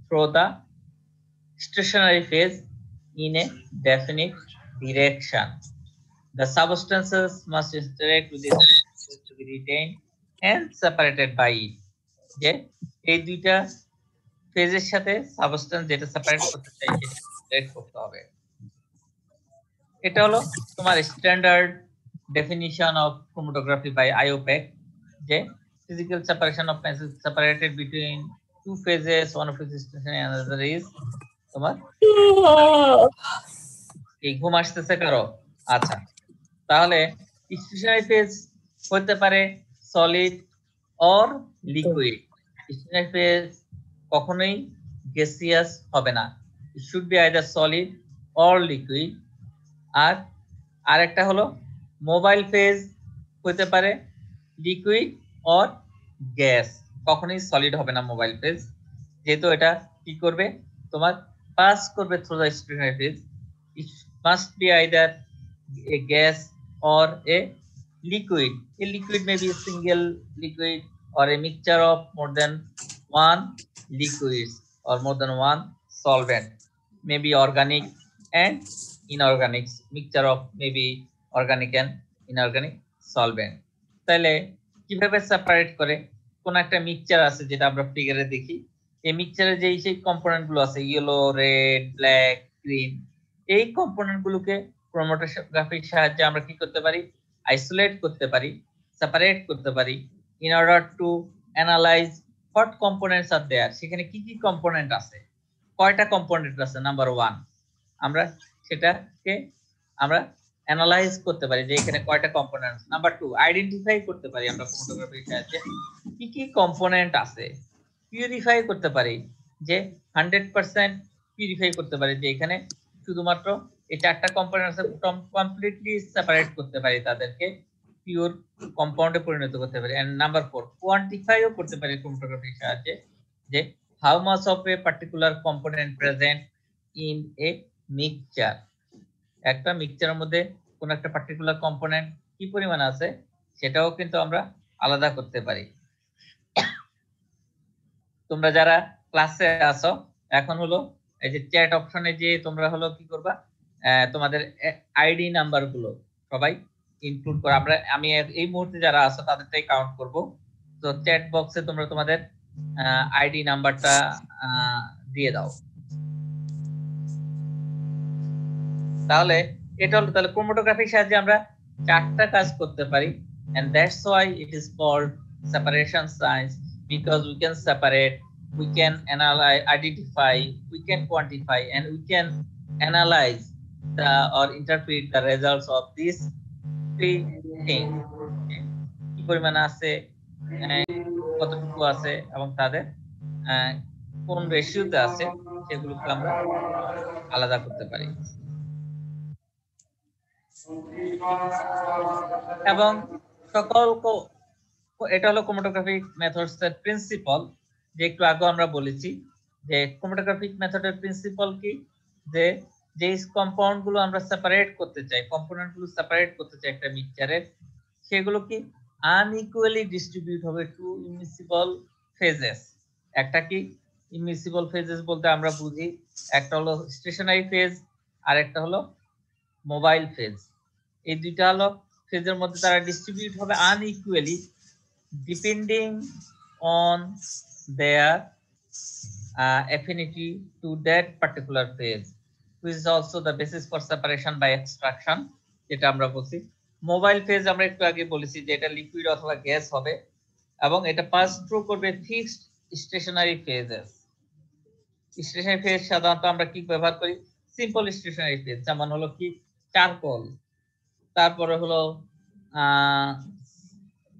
through the stationary phase in a definite direction. The substances must interact with this to be retained and separated by it. যে এই দুইটা ফেজের সাথে substance যেটা separate করতে চাই সেটা separate করতে হবে। এটা হলো তোমার standard definition of chromatography by IUPAC, যে physical separation of masses separated between two phases, one of which is stationary and another is তোমার এই ঘুম আসতেছে কারো? আচ্ছা, তাহলে স্টেশনারি ফেজ হতে পারে solid or liquid. Stationary phase কখনোই গ্যাসিয়াস হবে না, it should be either solid or liquid. আর আরেকটা হলো মোবাইল ফেজ হতে পারে লিকুইড অর গ্যাস, কখনোই সলিড হবে না মোবাইল ফেজ, যেহেতু এটা কি করবে তোমার পাস করবে through the stationary phase. It must be either a gas or a liquid. A liquid may be a single liquid or a mixture of more than one liquids or more than one solvent, maybe organic and inorganic, mixture of maybe organic and inorganic solvent. তাহলে কিভাবে separate করে? কোন একটা mixture আছে যেটা আমরা ফিগারে দেখি, এই মিক্সচারে যে সেই কম্পোনেন্ট গুলো আছে ইয়েলো, রেড, ব্ল্যাক, গ্রিন, এই কম্পোনেন্ট গুলোকে ক্রোমাটোগ্রাফির সাহায্যে আমরা কি করতে পারি? আইসোলেট করতে পারি, সেপারেট করতে পারি, in order to analyse what components are there. সেখানে কি কি কম্পোনেন্ট আছে, কয়টা কম্পোনেন্ট আছে, নাম্বার 1 আমরা সেটাকে আমরা অ্যানালাইজ করতে পারি যে এখানে কয়টা কম্পোনেন্ট। নাম্বার 2 আইডেন্টিফাই করতে পারি আমরা ক্রোমাটোগ্রাফির সাহায্যে কি কি কম্পোনেন্ট আছে। পিউরিফাই করতে পারি, যে 100% পিউরিফাই করতে পারি যে এখানে শুধুমাত্র এই চারটা কম্পোনেন্ট আছে, কমপ্লিটলি সেপারেট করতে পারি, তাদেরকে পিওর কম্পাউন্ডে পরিণত করতে পারি। এন্ড নাম্বার 4 কোয়ান্টিফাইও করতে পারি ক্রোমাটোগ্রাফির সাহায্যে, যে how much of a particular component present in a mixture. একটা মিক্সচারের মধ্যে কোন একটা পার্টিকুলার কম্পোনেন্ট কি পরিমাণ আছে সেটাও কিন্তু আমরা আলাদা করতে পারি। তোমরা যারা ক্লাসে আছো এখন হলো এই যে চ্যাট অপশনে যে তোমরা হলো কি করবা, তোমাদের আইডি নাম্বার গুলো সবাই ইনক্লুড করো। আমি এই মুহূর্তে যারা আছো তাদেরটাই কাউন্ট করব। তো চ্যাট বক্সে তোমরা তোমাদের আইডি নাম্বারটা দিয়ে দাও। তাহলে এটা হলো, তাহলে ক্রোমাটোগ্রাফির সাহায্যে আমরা চারটা কাজ করতে পারি, and that's why it is called separation science, because we can separate, we can analyze, identify, we can quantify, and we can analyze the or interpret the results of these three things. কি পরিমাণ আছে, কতটুকু আছে এবং তাদের কোন রেশিওতে আছে সেগুলোকে আমরা আলাদা করতে পারি। এবং সকল এটা হলো ক্রোমাটোগ্রাফিক মেথডস এর প্রিন্সিপাল, যে একটু আগে আমরা বলেছি যে ক্রোমাটোগ্রাফিক মেথডের প্রিন্সিপাল কি, যে যে কম্পাউন্ড গুলো আমরা সেপারেট করতে চাই, কম্পোনেন্ট গুলো সেপারেট করতে চাই একটা মিক্সচারের, সেগুলো কি আনইকুয়ালি ডিস্ট্রিবিউট হবে টু ইমিসিবল ফেজেস। একটা কি ইমিসিবল ফেজেস বলতে আমরা বুঝি একটা হলো স্টেশনারি ফেজ আর একটা হলো মোবাইল ফেজ। এই দুইটা হলো ফেজের মধ্যে তারা ডিস্ট্রিবিউট হবে unequally depending on their affinity to that particular phase, which is also the basis for separation by extraction, যেটা আমরা বলছি। মোবাইল ফেজ আমরা একটু আগে বলেছি যে এটা লিকুইড অথবা গ্যাস হবে এবং এটা পাস থ্রু করবে fixed stationary phases. Stationary phase সাধারণত আমরা কি ব্যবহার করি, সিম্পল স্টেশনারি ফেজ, যেমন হলো কি চারকোল, তারপরে হলো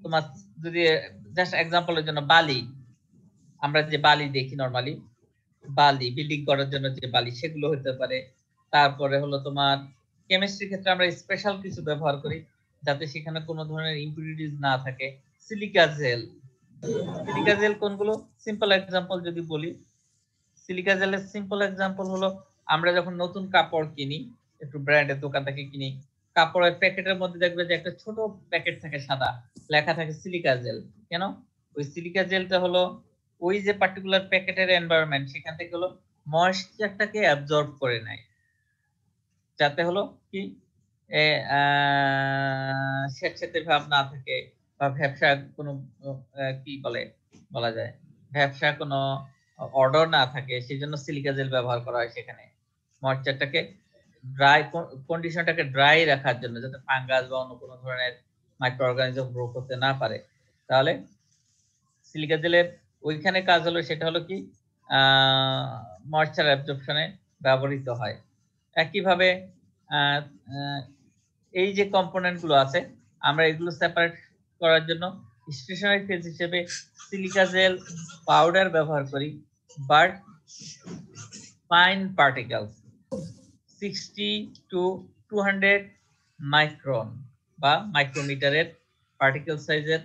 তোমার যদি জাস্ট এক্সাম্পলের জন্য বালি, আমরা যে বালি দেখি নরমালি, বালি বিল্ডিং করার জন্য যে বালি, সেগুলো হতে পারে। তারপরে হলো তোমার কেমিস্ট্রির ক্ষেত্রে আমরা স্পেশাল কিছু ব্যবহার করি যাতে সেখানে কোনো ধরনের ইম্পিউরিটিজ না থাকে, সিলিকা জেল। সিলিকা জেল কোনগুলো? সিম্পল এক্সাম্পল যদি বলি, সিলিকা জেলের সিম্পল এক্সাম্পল হলো আমরা যখন নতুন কাপড় কিনি, একটু ব্র্যান্ডের দোকান থেকে কিনি, কাপড়ের প্যাকেটের মধ্যে দেখবে যে একটা ছোট প্যাকেট থাকে সাদা, লেখা থাকে সিলিকা জেল। কেন? ওই সিলিকা জেলটা হলো ওই যে পার্টিকুলার প্যাকেটের এনভায়রনমেন্ট, সেখান থেকে হলো ময়েশ্চারটাকে অ্যাবজর্ব করে নেয়, যাতে হলো কি স্যাঁতস্যাঁতে ভাব না থাকে বা ভ্যাপসা কোনো কি বলা যায় ভ্যাপসা কোনো অর্ডার না থাকে, সেই জন্য সিলিকা জেল ব্যবহার করা হয় সেখানে ময়েশ্চারটাকে ড্রাই কন্ডিশনটাকে ড্রাই রাখার জন্য, যাতে ফাঙ্গাস বা অন্য কোনো ধরনের মাইক্রো অর্গানিজম গ্রো করতে না পারে। তাহলে সিলিকা জেলের ওইখানে কাজ হলো সেটা হলো কি ময়েশ্চার অ্যাবজর্পশনে ব্যবহৃত হয়। একইভাবে এই যে কম্পোনেন্ট গুলো আছে আমরা এগুলো সেপারেট করার জন্য স্টেশনারি ফেজ হিসেবে সিলিকা জেল পাউডার ব্যবহার করি, but fine particles 60 to 200 micron বা মাইক্রোমিটারের পার্টিকেল সাইজের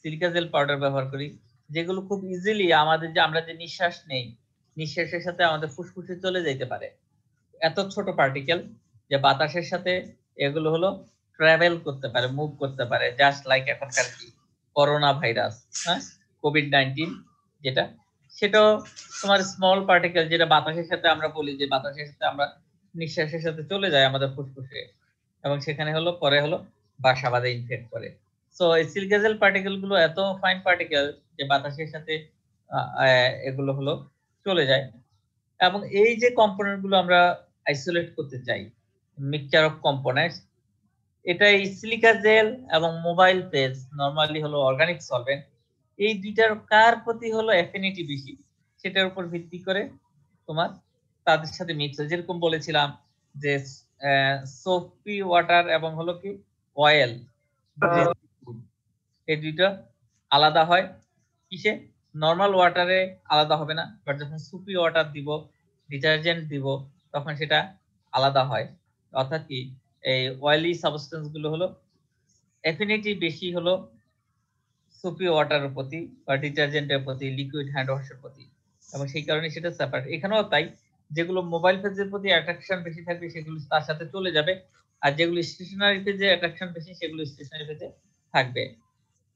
সিলিকা জেল পাউডার ব্যবহার করি, যেগুলো খুব ইজিলি আমাদের যে আমরা যে নিঃশ্বাস নেই, নিঃশ্বাসের সাথে আমাদের ফুসফুসে চলে যেতে পারে। এত ছোট পার্টিকেল যে বাতাসের সাথে এগুলো হলো ট্রাভেল করতে পারে, মুভ করতে পারে, জাস্ট লাইক এখনকার কি করোনা ভাইরাস, হ্যাঁ, কোভিড-19 যেটা, সেটাও তোমার স্মল পার্টিকেল, যেটা বাতাসের সাথে আমরা বলি যে বাতাসের সাথে আমরা নিঃশ্বাসের সাথে চলে যায় আমাদের ফুসফুসে, এবং সেখানে হলো পরে হলো বাসা বাঁধে, ইনফেক্ট করে। সো এই সিলিকা জেল পার্টিকেল গুলো এত ফাইন পার্টিকেল যে বাতাসের সাথে এগুলো হলো চলে যায়। এবং এই যে কম্পোনেন্ট গুলো আমরা আইসোলেট করতে চাই, মিক্সচার অফ কম্পোনেন্টস, এটা এই সিলিকা জেল এবং মোবাইল ফেজ নরমালি হলো অর্গানিক সলভেন্ট, এই দুইটার কার প্রতি হলো অ্যাফিনিটি বেশি সেটার উপর ভিত্তি করে তোমার তাদের সাথে মিক্স হয়। যেরকম বলেছিলাম যে সোপি ওয়াটার এবং হলো কি অয়েল, এই দুইটা আলাদা হয় কিসে? নর্মাল ওয়াটারে আলাদা হবে না, বাট যখন সুপি ওয়াটার দিব, ডিটারজেন্ট দিব, তখন সেটা আলাদা হয়। অর্থাৎ কি এই অয়েলি সাবস্টেন্স গুলো হলো অ্যাফিনিটি বেশি হলো সুপি ওয়াটারের প্রতি বা ডিটারজেন্টের প্রতি, লিকুইড হ্যান্ড ওয়াশের প্রতি, এবং সেই কারণে সেটা সেপারেট। এখানেও তাই, যেগুলো মোবাইল ফেজের প্রতি অ্যাট্রাকশন বেশি থাকবে সেগুলো তার সাথে চলে যাবে, আর যেগুলো স্টেশনারি ফেজে অ্যাট্রাকশন বেশি সেগুলো স্টেশনারি ফেজে থাকবে।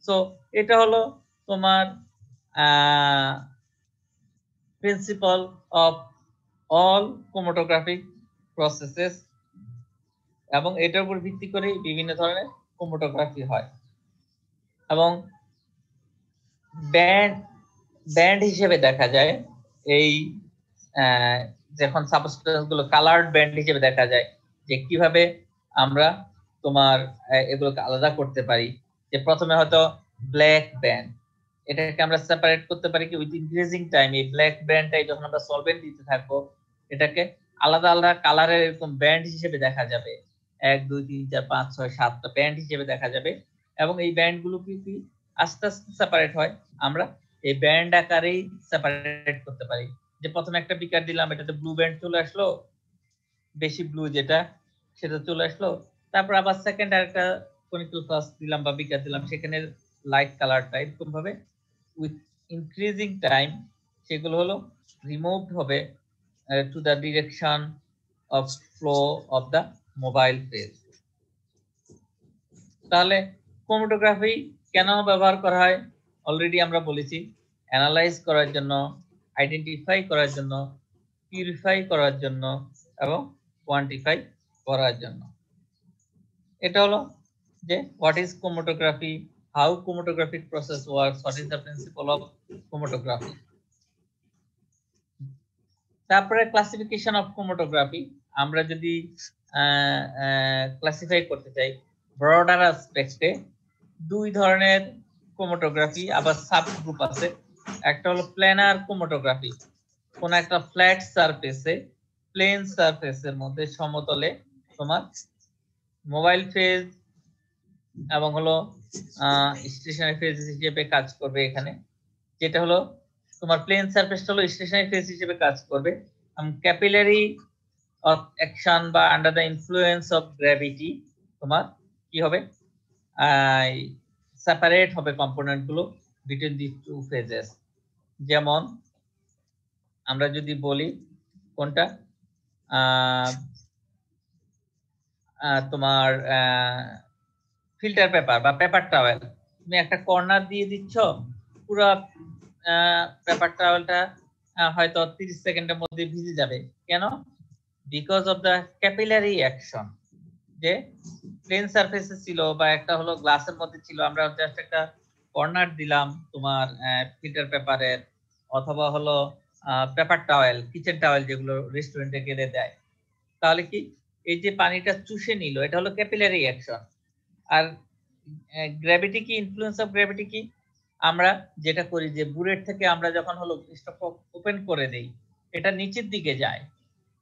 সো এটা হলো তোমার principal of all chromatographic processes, এবং এটার উপর ভিত্তি করে বিভিন্ন ধরনের ক্রোমাটোগ্রাফি হয়। এবং ব্যান্ড হিসেবে দেখা যায় এই যখন সাবস্টেন্স গুলো কালার্ড ব্যান্ড হিসেবে দেখা যায়, যে কিভাবে আমরা তোমার এগুলোকে আলাদা করতে পারি। যে প্রথমে হয়তো ব্ল্যাক ব্যান্ড, এটাকে আমরা সেপারেট করতে পারি কি উইথ ইনক্রিজিং টাইম। এই ব্ল্যাক ব্যান্ডটাই যখন আমরা সলভেন্ট দিতে থাকবো, এটাকে আলাদা আলাদা কালারের এরকম ব্যান্ড হিসেবে দেখা যাবে, 1 2 3 4 5 6 7টা ব্যান্ড হিসেবে দেখা যাবে। এবং এই ব্যান্ড গুলো কি আস্তে আস্তে সেপারেট হয়, আমরা এই ব্যান্ড আকারেই সেপারেট করতে পারি। যে প্রথমে একটা বিকার দিলাম, এটাতে ব্লু ব্যান্ড চলে আসলো, বেশি ব্লু যেটা সেটা চলে আসলো, তারপর আবার সেকেন্ড আরেকটা কনিক্যাল ফ্লাস্ক দিলাম বা বিকার দিলাম, সেখানে লাইট কালারটা এরকম ভাবে উইথ ইনক্রিজিং টাইম সেগুলো হলো রিমুভড হবে to the direction of flow of the mobile phase. তাহলে ক্রোমাটোগ্রাফি কেন ব্যবহার করা হয়? অলরেডি আমরা বলেছি, অ্যানালাইজ করার জন্য, আইডেন্টিফাই করার জন্য, পিউরিফাই করার জন্য এবং কোয়ান্টিফাই করার জন্য। এটা হলো যে what is chromatography, how chromatographic process works, what is the principle of chromatography. তারপরে ক্লাসিফিকেশন অফ ক্রোমাটোগ্রাফি, আমরা যদি ক্লাসিফাই করতে চাই ব্রডার অ্যাসপেক্টে, দুই ধরনের ক্রোমাটোগ্রাফি আবার সাব গ্রুপ আছে। একটা হলো প্ল্যানার ক্রোমাটোগ্রাফি, কোন একটা ফ্ল্যাট সারফেসে, প্লেন সারফেসের মধ্যে সমতলে তোমার মোবাইল ফেজ এবং হলো স্টেশনারি ফেজ হিসেবে কাজ করবে এখানে, যেটা হলো তোমার প্লেন সারফেসটা হলো স্টেশনারি ফেজ হিসেবে কাজ করবে। ক্যাপিলারি অফ অ্যাকশন বা under the influence of gravity তোমার কি হবে, সেপারেট হবে কম্পোনেন্ট গুলো বিটুইন দি টু ফেজেস। যেমন আমরা যদি বলি কোনটা তোমার ফিল্টার পেপার বা পেপার টাওয়েল, তুমি একটা কর্নার দিয়ে দিচ্ছ, পুরো পেপার টাওয়েলটা হয়তো 30 সেকেন্ডের মধ্যে ভিজে যাবে। কেন? Because of the capillary action. যে প্লেন সারফেসে ছিল বা একটা হলো গ্লাসের মধ্যে ছিল, আমরা জাস্ট একটা কর্নার দিলাম তোমার ফিল্টার পেপারের, অথবা হলো পেপার টাওয়েল, কিচেন টাওয়েল যেগুলো রেস্টুরেন্টে গেলে দেয়, তাহলে কি এই যে পানিটা চুষে নিল, এটা হলো ক্যাপিলারি অ্যাকশন। আর গ্র্যাভিটি কি, ইনফ্লুয়েন্স অফ গ্র্যাভিটি কি, আমরা যেটা করি যে বুলেট থেকে আমরা যখন হলো স্টপ ওপেন করে দেই, এটা নিচের দিকে যায়,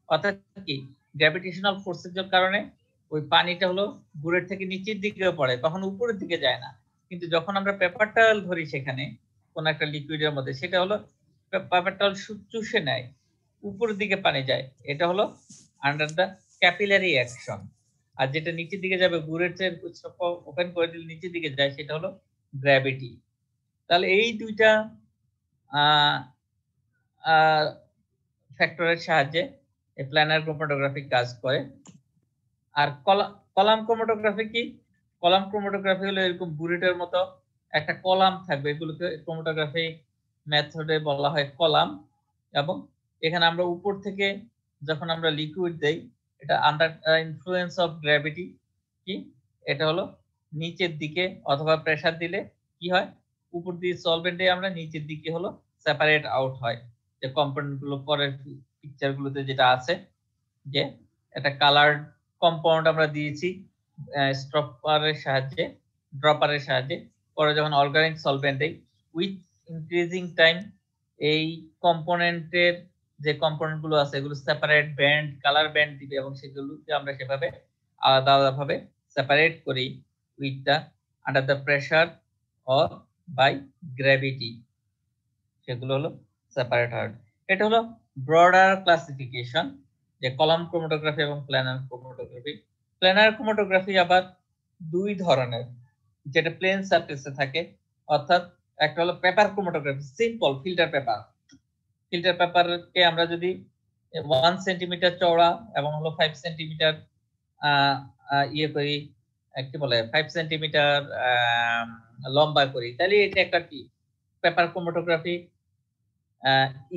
অর্থাৎ কি গ্র্যাভিটেশনাল ফোর্সের কারণে ওই পানিটা হলো বুলেট থেকে নিচের দিকে পড়ে, তখন উপরের দিকে যায় না। কিন্তু যখন আমরা পেপার টাওয়েল ধরি সেখানে কোন একটা লিকুইডের মধ্যে, সেটা হলো পেপার টাওয়েল চুষে নেয়, উপরের দিকে পানি যায়, এটা হলো আন্ডার দ্য ক্যাপিলারি অ্যাকশন। আর যেটা নিচের দিকে যাবে, বুলেটের ওপেন করে দিলে নিচের দিকে যায়, সেটা হলো গ্র্যাভিটি। তাহলে এই দুইটা ফ্যাক্টরের সাহায্যে এই প্ল্যানার ক্রোমাটোগ্রাফি কাজ করে। আর কলাম ক্রোমাটোগ্রাফি কি, কলাম ক্রোমাটোগ্রাফি হলো এরকম বুলেটের মতো একটা কলাম থাকবে, এগুলোকে ক্রোমাটোগ্রাফি মেথডে বলা হয় কলাম। এবং এখানে আমরা উপর থেকে যখন আমরা লিকুইড দেই, এটা আন্ডার ইনফ্লুয়েন্স অফ গ্র্যাভিটি কি, এটা হলো নিচের দিকে, অথবা প্রেসার দিলে কি হয়, উপর দিয়ে সলভেন্টে আমরা নিচের দিকে হলো সেপারেট আউট হয়। যে কম্পোনেন্ট গুলো পরের পিকচার গুলোতে যেটা আছে, যে একটা কালার কম্পাউন্ড আমরা দিয়েছি স্ট্রপারের সাহায্যে, ড্রপারের সাহায্যে, পরে যখন অর্গানিক সলভেন্ট দেই, উইথ ইনক্রিজিং টাইম এই কম্পোনেন্টের যে কম্পোনেন্ট গুলো আছে এগুলো সেপারেট ব্যান্ড, কালার ব্যান্ড দিবে, এবং সেগুলোকে আমরা সেভাবে আলাদা আলাদাভাবে সেপারেট করি with the under the pressure or by gravity, সেগুলো হলো সেপারেট হয়। এটা হলো ব্রডার ক্লাসিফিকেশন যে কলাম ক্রোমাটোগ্রাফি এবং প্ল্যানার ক্রোমাটোগ্রাফি। প্ল্যানার ক্রোমাটোগ্রাফি আবার দুই ধরনের, যেটা প্লেন সারফেসে থাকে, অর্থাৎ একটা হলো paper chromatography, simple filter paper. Filter পেপারকে আমরা যদি 1 সেন্টিমিটার চওড়া এবং হলো 5 সেন্টিমিটার ইয়ে করি, কি বলে 5 সেন্টিমিটার লম্বা করি, তাহলে এটা একটা কি পেপার ক্রোমাটোগ্রাফি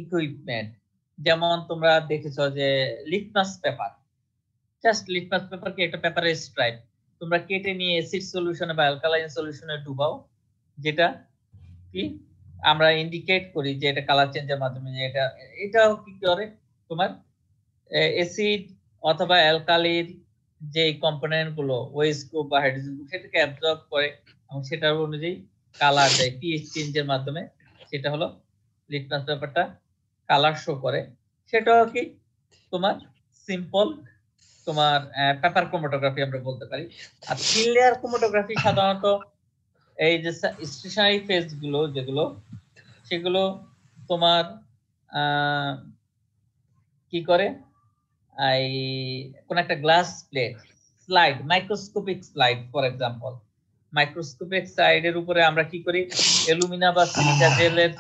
ইকুইপমেন্ট। যেমন তোমরা দেখেছো যে litmus paper, just litmus paper কি একটা পেপারের স্ট্রাইপ, তোমরা কেটে নিয়ে অ্যাসিড সলিউশনে বা অ্যালকালাইন সলিউশনে ডুবাও, যেটা কি আমরা ইন্ডিকেট করি যে এটা কালার চেঞ্জের মাধ্যমে, যে এটাও কি করে তোমার অ্যাসিড অথবা অ্যালকালির যে কম্পোনেন্ট গুলো ওয়েস গ্রুপ বা হাইড্রোজেন গ্রুপ সেটাকে অ্যাবজর্ব করে এবং সেটার অনুযায়ী কালার দেয় পিএইচ চেঞ্জের মাধ্যমে, সেটা হলো লিটমাস পেপারটা কালার শো করে। সেটাও কি তোমার সিম্পল তোমার পেপার ক্রোমাটোগ্রাফি আমরা বলতে পারি। আর থিন লেয়ার ক্রোমাটোগ্রাফি সাধারণত এই যে স্টেশনারি ফেজ গুলো যেগুলো, সেগুলো তোমার কি করে, এই কোন একটা glass plate slide, microscopic slide for example, microscopic স্লাইডের উপরে আমরা কি করি, অ্যালুমিনা বা সিলিকা জেলের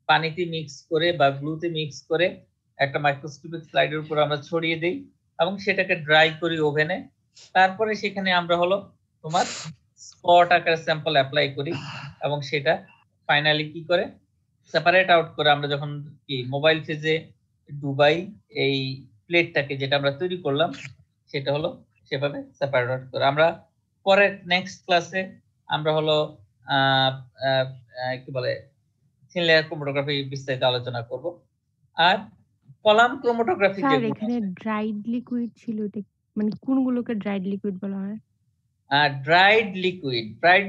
পানিতে মিক্স করে বা গ্লুতে মিক্স করে একটা মাইক্রোস্কোপিক স্লাইডের উপর আমরা ছড়িয়ে দেই এবং সেটাকে ড্রাই করি ওভেনে। তারপরে সেখানে আমরা হলো তোমার স্পট আকারে স্যাম্পল অ্যাপ্লাই করি এবং সেটা ফাইনালি কি করে সেপারেট আউট করে আমরা যখন কি মোবাইল ফেজে ডুবাই এই প্লেটটাকে যেটা আমরা তৈরি করলাম, সেটা হলো সেভাবে সেপারেট আউট করে। আমরা পরে নেক্সট ক্লাসে আমরা হলো কি বলে থিন লেয়ার ক্রোমাটোগ্রাফি বিস্তারিত আলোচনা করব। আর কলাম ক্রোমাটোগ্রাফি স্যার এখানে ড্রাইড লিকুইড ছিল, এটা মানে কোনগুলোকে ড্রাইড লিকুইড বলা হয়? ড্রাইড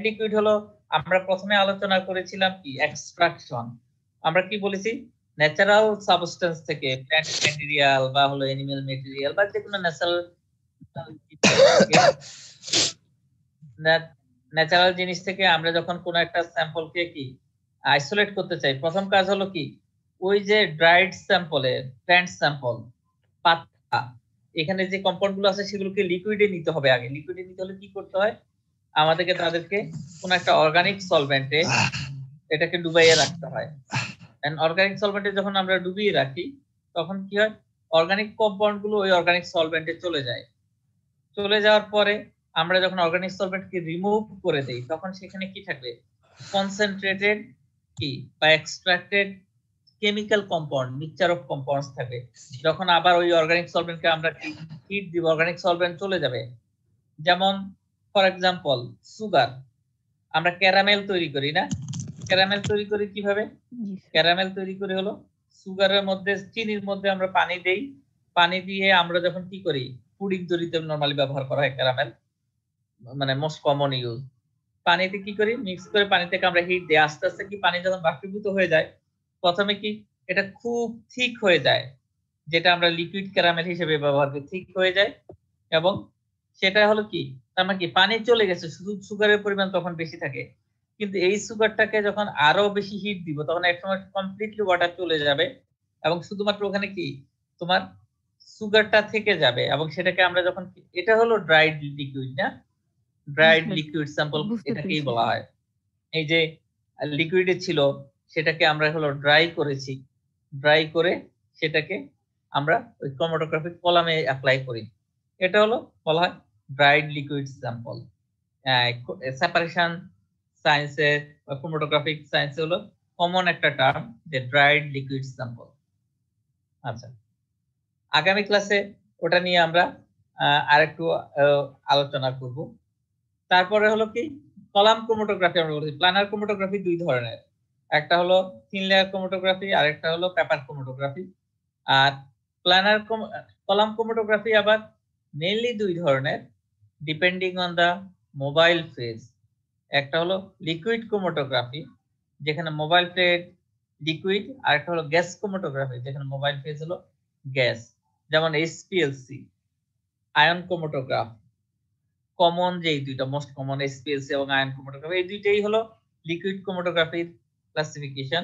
লিকুইড হলো আমরা প্রথমে আলোচনা করেছিলাম কি এক্সট্রাকশন, আমরা কি বলেছি ন্যাচারাল সাবস্টেন্স থেকে প্ল্যান্ট ম্যাটেরিয়াল বা হলো অ্যানিমাল ম্যাটেরিয়াল বা যে কোনো ন্যাচারাল ন্যাচারাল জিনিস থেকে আমরা যখন কোনো একটা স্যাম্পলকে কি আইসোলেট করতে চাই, প্রথম কাজ হলো কি ওই যে ড্রাইড স্যাম্পলে, প্ল্যান্ট স্যাম্পল, পাতা, এখানে যে কম্পাউন্ড গুলো আছে সেগুলোকে লিকুইডে নিতে হবে। আগে লিকুইডে নিতে হলে কি করতে হয়, আমাদেরকে তাদেরকে কোনো একটা অর্গানিক সলভেন্টে এটাকে ডুবাইয়ে রাখতে হয়। এন্ড অর্গানিক সলভেন্টে যখন আমরা ডুবিয়ে রাখি তখন কি হয়, অর্গানিক কম্পাউন্ড গুলো ওই অর্গানিক সলভেন্টে চলে যায়। চলে যাওয়ার পরে আমরা যখন অর্গানিক সলভেন্টকে রিমুভ করে দেই তখন সেখানে কি থাকবে, কনসেন্ট্রেটেড কি বা extracted chemical compound, mixture of compounds থাকবে। যখন আবার ওই অর্গানিক সলভেন্টকে আমরা কি হিট দিব, অর্গানিক সলভেন্ট চলে যাবে। যেমন ফর এক্সাম্পল সুগার, আমরা ক্যারামেল তৈরি করি না, ক্যারামেল তৈরি করি কিভাবে, জি স্যার। ক্যারামেল তৈরি করি হলো সুগারের মধ্যে, চিনির মধ্যে আমরা পানি দেই, পানি দিয়ে আমরা যখন কি করি, পুডিং তৈরিতে নরমালি ব্যবহার করা হয় ক্যারামেল, মানে মোস্ট কমন ইউজ। পানিতে কি করি, মিক্স করে পানি থেকে আমরা হিট দিই, আস্তে আস্তে কি পানি যখন বাষ্পীভূত হয়ে যায় প্রথমে কি এটা খুব থিক হয়ে যায়, যেটা আমরা লিকুইড ক্যারামেল হিসেবে ব্যবহার করি, থিক হয়ে যায়। এবং সেটা হলো কি, তার মানে কি পানি চলে গেছে, শুধু সুগারের পরিমাণ তখন বেশি থাকে। কিন্তু এই সুগারটাকে যখন আরো বেশি হিট দিব তখন একসময় কমপ্লিটলি ওয়াটার চলে যাবে এবং শুধুমাত্র ওখানে কি তোমার সুগারটা থেকে যাবে। এবং সেটাকে আমরা যখন, এটা হলো ড্রাইড লিকুইড না, ড্রাইড স্যার, লিকুইড স্যাম্পল বুঝতে এটাকেই পেরেছি বলা স্যার। হয়। এই যে লিকুইডে ছিল সেটাকে আমরা হলো ড্রাই করেছি, ড্রাই করে সেটাকে আমরা ওই ক্রোমাটোগ্রাফিক কলামে অ্যাপ্লাই করি, এটা হলো বলা হয় ড্রাইড লিকুইড স্যাম্পল। সেপারেশন সায়েন্সে বা ক্রোমাটোগ্রাফিক সায়েন্সে হলো কমন একটা টার্ম যে ড্রাইড লিকুইড স্যাম্পল। আচ্ছা, আগামী ক্লাসে ওটা নিয়ে আমরা আরেকটু আলোচনা করব। তারপরে হলো কি কলাম ক্রোমাটোগ্রাফি, আমরা বলছি প্ল্যানার ক্রোমাটোগ্রাফি দুই ধরনের, একটা হলো থিন লেয়ার ক্রোমাটোগ্রাফি আর একটা হলো পেপার ক্রোমাটোগ্রাফি। আর প্ল্যানার কলাম ক্রোমাটোগ্রাফি আবার মেইনলি দুই ধরনের depending on the mobile phase. একটা হলো লিকুইড ক্রোমাটোগ্রাফি যেখানে মোবাইল ফেজ লিকুইড, আর একটা হলো গ্যাস ক্রোমাটোগ্রাফি যেখানে মোবাইল ফেজ হলো গ্যাস, যেমন এসপিএলসি, আয়ন ক্রোমাটোগ্রাফ। কমন যে এই দুইটা মোস্ট কমন এসপিএলসি এবং আয়ন ক্রোমাটোগ্রাফি, এই দুইটাই হলো লিকুইড ক্রোমাটোগ্রাফির ক্লাসিফিকেশন।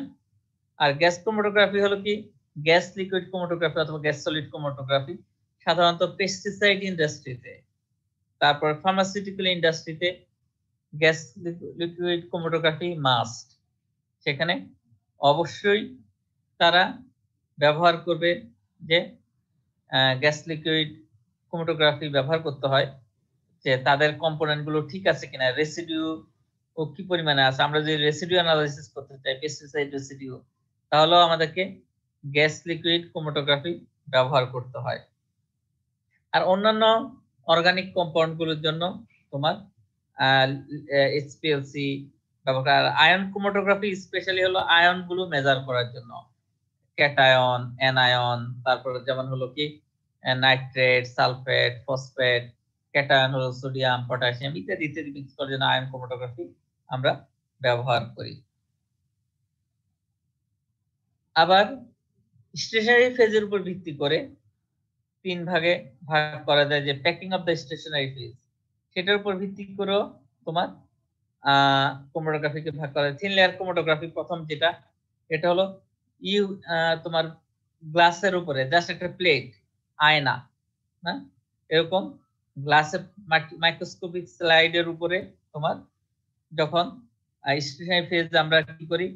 আর গ্যাস ক্রোমাটোগ্রাফি হলো কি গ্যাস লিকুইড ক্রোমাটোগ্রাফি অথবা গ্যাস সলিড ক্রোমাটোগ্রাফি, সাধারণত পেস্টিসাইড ইন্ডাস্ট্রিতে, তারপর ফার্মাসিউটিক্যাল ইন্ডাস্ট্রিতে গ্যাস লিকুইড ক্রোমাটোগ্রাফি মাস্ট। সেখানে অবশ্যই তারা ব্যবহার করবে যে গ্যাস লিকুইড ক্রোমাটোগ্রাফি ব্যবহার করতে হয় যে তাদের কম্পোনেন্ট গুলো ঠিক আছে কিনা, রেসিডিউ ও কি পরিমাণে আছে। আমরা যদি রেসিডিউ অ্যানালাইসিস করতে চাই, পেস্টিসাইড রেসিডিউ, তাহলেও আমাদেরকে গ্যাস লিকুইড ক্রোমাটোগ্রাফি ব্যবহার করতে হয়। আর অন্যান্য অর্গানিক কম্পাউন্ড গুলোর জন্য তোমার এইচপিএলসি ব্যবহার। আয়ন ক্রোমাটোগ্রাফি স্পেশালি হলো আয়ন গুলো মেজার করার জন্য, ক্যাটায়ন, অ্যানায়ন, তারপর যেমন হলো কি নাইট্রেট, সালফেট, ফসফেট, ক্যাটায়ন হলো সোডিয়াম, পটাশিয়াম ইত্যাদি ইত্যাদি মিক্স করার জন্য আয়ন ক্রোমাটোগ্রাফি আমরা ব্যবহার করি। আবার স্টেশনারি ফেজের উপর ভিত্তি করে তিন ভাগে ভাগ করা যায়, যে packing of the stationary phase, সেটার উপর ভিত্তি করেও তোমার ক্রোমাটোগ্রাফিকে ভাগ করা যায়। থিন লেয়ার ক্রোমাটোগ্রাফি প্রথম যেটা, এটা হলো তোমার গ্লাসের উপরে জাস্ট একটা প্লেট, আয়না না, এরকম গ্লাসের মাইক্রোস্কোপিক স্লাইডের উপরে তোমার যখন স্টেশনারি ফেজ আমরা কি করি,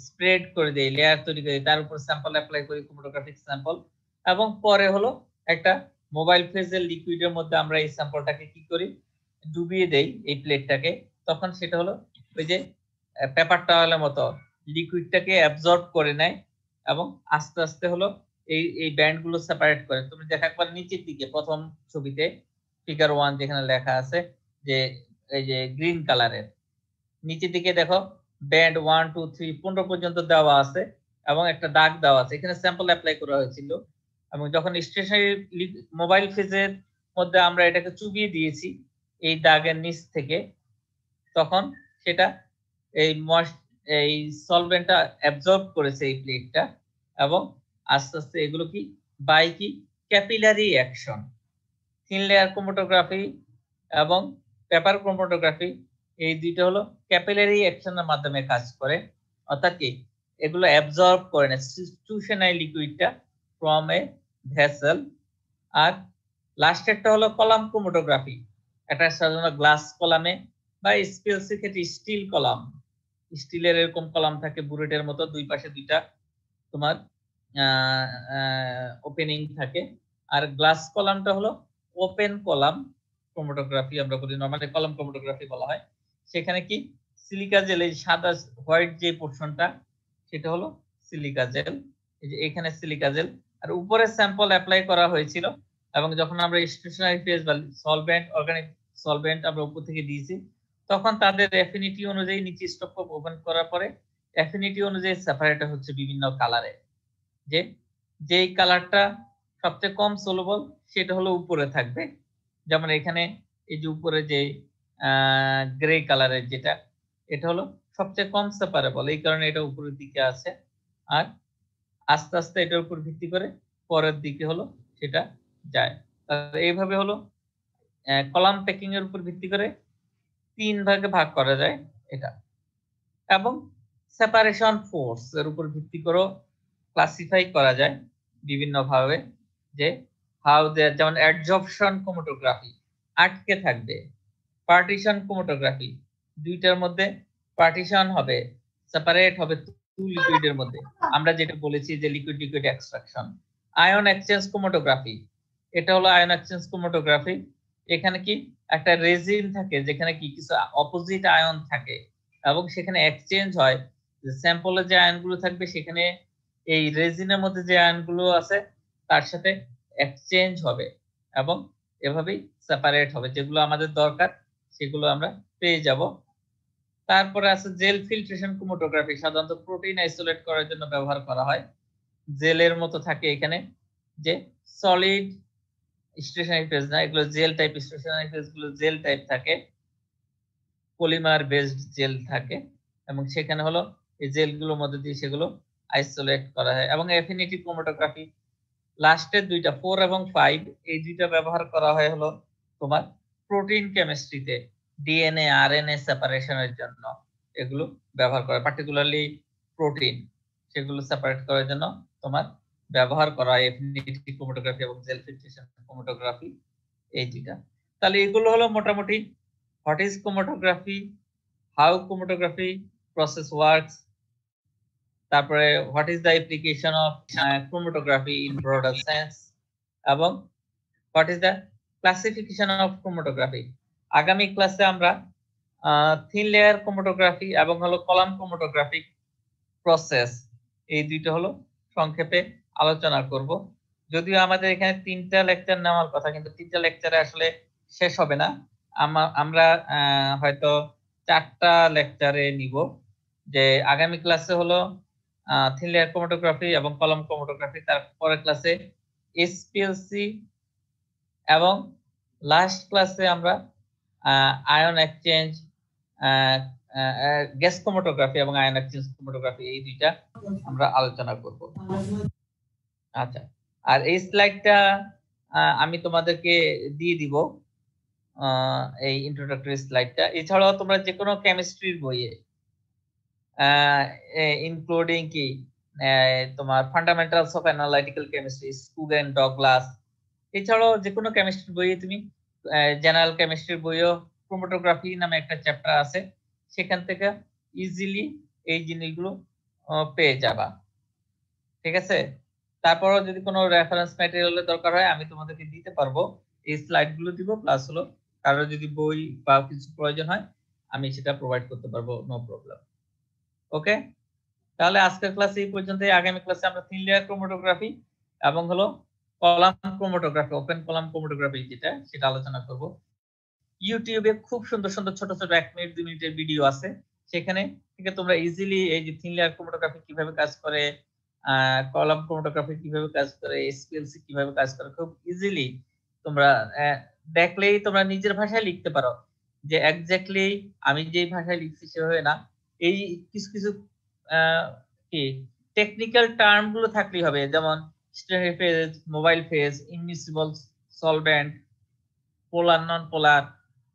স্প্রেড করে দেই, লেয়ার তৈরি করি, তার উপর স্যাম্পল অ্যাপ্লাই করি, ক্রোমাটোগ্রাফিক স্যাম্পল, এবং পরে হলো একটা মোবাইল ফেজের লিকুইডের মধ্যে আমরা এই স্যাম্পলটাকে কি করি, ডুবিয়ে দেই এই প্লেটটাকে, তখন সেটা হলো ওই যে পেপার টাওয়েলের মতো লিকুইডটাকে অ্যাবজর্ব করে নেয় এবং আস্তে আস্তে হলো এই ব্যান্ড গুলো সেপারেট করে। তুমি দেখা একবার নিচের দিকে প্রথম ছবিতে ফিগার 1 যেখানে লেখা আছে যে এই যে গ্রিন কালারের নিচের দিকে দেখো ব্যান্ড 1 2 3 15 পর্যন্ত দেওয়া আছে এবং একটা দাগ দেওয়া আছে, এখানে স্যাম্পল অ্যাপ্লাই করা হয়েছিল। এবং যখন স্টেশনারি মোবাইল ফেজের মধ্যে আমরা এটাকে চুবিয়ে দিয়েছি এই দাগের নিচ থেকে, তখন সেটা এই সলভেন্টটা অ্যাবজর্ব করেছে এই প্লেটটা এবং আস্তে আস্তে এগুলো কি বাই কি capillary action, thin layer chromatography এবং পেপার ক্রোমাটোগ্রাফি, এই দুইটা হলো ক্যাপিলারি অ্যাকশনের মাধ্যমে কাজ করে, অর্থাৎ কি এগুলো অ্যাবজর্ব করে না, শুষে নেয় লিকুইডটা ফ্রম এ ভেসেল। আর লাস্টেরটা হলো কলাম ক্রোমাটোগ্রাফি, এটা সাধারণত গ্লাস কলামে বা স্পিএলসি ক্ষেত্রে স্টিল কলাম, স্টিলের এরকম কলাম থাকে বুলেটের মতো, দুই পাশে দুইটা তোমার ওপেনিং থাকে। আর গ্লাস কলামটা হলো ওপেন কলাম ক্রোমাটোগ্রাফি আমরা বলি, নরমালি কলাম ক্রোমাটোগ্রাফি বলা হয়। সেখানে কি সিলিকা জেল, এই সাদা হোয়াইট যে পোর্শনটা সেটা হলো সিলিকা জেল, এই যে এখানে সিলিকা জেল, আর উপরে স্যাম্পল অ্যাপ্লাই করা হয়েছিল, এবং যখন আমরা স্টেশনারি ফেজ বা সলভেন্ট, অর্গানিক সলভেন্ট আমরা উপর থেকে দিয়েছি, তখন তাদের অ্যাফিনিটি অনুযায়ী নিচে স্টপ ওপেন করার পরে অ্যাফিনিটি অনুযায়ী সেপারেট হচ্ছে বিভিন্ন কালারে, যে যেই কালারটা সবচেয়ে কম সলুবল সেটা হলো উপরে থাকবে। যেমন এখানে এই যে উপরে যে গ্রে কালারের যেটা, এটা হলো সবচেয়ে কম সেপারেবল, এই কারণে এটা উপরের দিকে আছে। আর আস্তে আস্তে এটার উপর ভিত্তি করে পরের দিকে হলো সেটা যায়। এইভাবে হলো কলাম প্যাকিং এর উপর ভিত্তি করে 3 ভাগে ভাগ করা যায় এটা, এবং সেপারেশন ফোর্স এর উপর ভিত্তি করে ক্লাসিফাই করা যায় বিভিন্ন ভাবে, যে হাউ দে, যেমন অ্যাডজর্পশন ক্রোমাটোগ্রাফি আটকে থাকবে, পার্টিশন ক্রোমাটোগ্রাফি দুইটার মধ্যে পার্টিশন হবে, সেপারেট হবে টু লিকুইডের মধ্যে, আমরা যেটা বলেছি যে liquid liquid extraction. Ion exchange chromatography, এটা হলো আয়ন এক্সচেঞ্জ ক্রোমাটোগ্রাফি, এখানে কি একটা রেজিন থাকে যেখানে কি কিছু অপোজিট আয়ন থাকে এবং সেখানে এক্সচেঞ্জ হয়, যে স্যাম্পলে যে আয়নগুলো থাকবে সেখানে এই রেজিনের মধ্যে যে আয়নগুলো আছে তার সাথে এক্সচেঞ্জ হবে এবং এভাবেই সেপারেট হবে, যেগুলো আমাদের দরকার সেগুলো আমরা পেয়ে যাব। তারপরে আছে জেল ফিল্ট্রেশন ক্রোমাটোগ্রাফি, সাধারণত প্রোটিন আইসোলেট করার জন্য ব্যবহার করা হয়, জেলের মতো থাকে এখানে, যে সলিড স্টেশনারি ফেজ না, এগুলো জেল টাইপ, স্টেশনারি ফেজ গুলো জেল টাইপ থাকে, পলিমার বেসড জেল থাকে, এবং সেখানে হলো এই জেলগুলোর মধ্যে দিয়ে সেগুলো আইসোলেট করা হয়। এবং অ্যাফিনিটি ক্রোমাটোগ্রাফি লাস্টের দুইটা 4 এবং 5, এই দুইটা ব্যবহার করা হয় হলো তোমার প্রোটিন কেমিস্ট্রিতে, ডিএনএ আরএনএ সেপারেশনের জন্য এগুলো ব্যবহার করা, পার্টিকুলারলি প্রোটিন, সেগুলো সেপারেট করার জন্য তোমার ব্যবহার করা হয় অ্যাফিনিটি ক্রোমাটোগ্রাফি এবং জেল ফিল্ট্রেশন ক্রোমাটোগ্রাফি, এই দুইটা। তাহলে এগুলো হলো মোটামুটি what is chromatography, how chromatography process works, তারপরে what is the application of chromatography in broader sense, এবং what is the classification of chromatography। আগামী ক্লাসে আমরা থিন লেয়ার ক্রোমাটোগ্রাফি এবং হলো কলাম ক্রোমাটোগ্রাফি প্রসেস, এই দুইটা হলো সংক্ষেপে আলোচনা করব। যদিও আমাদের এখানে 3টা লেকচার নেওয়ার কথা, কিন্তু 3টা লেকচারে আসলে শেষ হবে না, আমরা হয়তো 4টা লেকচারে নিব। যে আগামী ক্লাসে হলো থিন লেয়ার ক্রোমাটোগ্রাফি এবং কলাম ক্রোমাটোগ্রাফি, তারপরের ক্লাসে এসপিএলসি, এবং লাস্ট ক্লাসে আমরা আয়ন এক্সচেঞ্জ, গ্যাস ক্রোমাটোগ্রাফি এবং আয়ন এক্সচেঞ্জ ক্রোমাটোগ্রাফি, এই দুইটা আমরা আলোচনা করব। আচ্ছা, আর এই স্লাইডটা আমি তোমাদেরকে দিয়ে দিব, এই ইন্ট্রোডাক্টরি স্লাইডটা। এছাড়াও তোমরা যে কোনো কেমিস্ট্রির বইয়ে ইনক্লুডিং কি তোমার fundamentals of analytical chemistry, Skoog, Douglas, এছাড়াও যে কোনো কেমিস্ট্রির বইয়ে তুমি জেনারেল কেমিস্ট্রির বইও ক্রোমাটোগ্রাফি নামে একটা চ্যাপ্টার আছে, সেখান থেকে ইজিলি এই জিনিসগুলো পেয়ে যাবা, ঠিক আছে। তারপরও যদি কোনো রেফারেন্স ম্যাটেরিয়ালের দরকার হয় আমি তোমাদেরকে দিতে পারবো, এই স্লাইডগুলো দিব, প্লাস হলো কারো যদি বই বা কিছু প্রয়োজন হয় আমি সেটা প্রোভাইড করতে পারবো, নো প্রবলেম। ওকে, তাহলে আজকের ক্লাসে এই পর্যন্তই। আগামী ক্লাসে আমরা থিন লেয়ার ক্রোমাটোগ্রাফি এবং হলো column chromatography, open column chromatography যেটা, সেটা আলোচনা করব। ইউটিউবে খুব সুন্দর সুন্দর ছোট ছোট 1 মিনিট 2 মিনিটের ভিডিও আছে, সেখানে থেকে তোমরা ইজিলি এই যে থিন লেয়ার ক্রোমাটোগ্রাফি কিভাবে কাজ করে, কলাম ক্রোমাটোগ্রাফি কিভাবে কাজ করে, এসপিএলসি কিভাবে কাজ করে, খুব ইজিলি তোমরা দেখলেই তোমরা নিজের ভাষায় লিখতে পারো, যে এক্স্যাক্টলি আমি যেই ভাষায় লিখছি সেভাবে না, এই কিছু কিছু কি টেকনিক্যাল টার্ম গুলো থাকলেই হবে, যেমন stationary phase, mobile phase, immiscible solvent, polar non polar,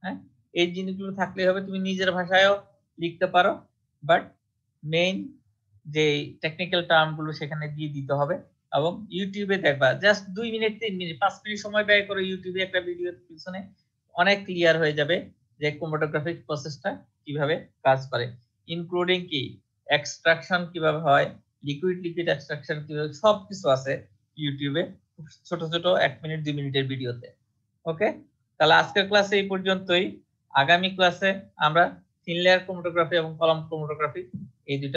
হ্যাঁ, এই জিনিসগুলো থাকলে হবে, তুমি নিজের ভাষায়ও লিখতে পারো, বাট মেইন যে টেকনিক্যাল টার্ম গুলো সেখানে দিয়ে দিতে হবে। এবং ইউটিউবে দেখবা জাস্ট 2 মিনিট 3 মিনিট 5 মিনিট সময় ব্যয় করে ইউটিউবে একটা ভিডিওর পিছনে অনেক ক্লিয়ার হয়ে যাবে যে ক্রোমাটোগ্রাফিক প্রসেসটা কিভাবে কাজ করে, ইনক্লুডিং কি এক্সট্রাকশন কিভাবে হয়, লিকুইড এক্সট্রাকশন কিভাবে, সবকিছু আছে ইউটিউবে ছোট ছোট 1 মিনিট 2 মিনিটের ভিডিওতে। ওকে, তাহলে আজকের ক্লাসে এই পর্যন্তই। আগামী ক্লাসে আমরা থিন লেয়ার ক্রোমাটোগ্রাফি এবং কলাম ক্রোমাটোগ্রাফি এই দুটো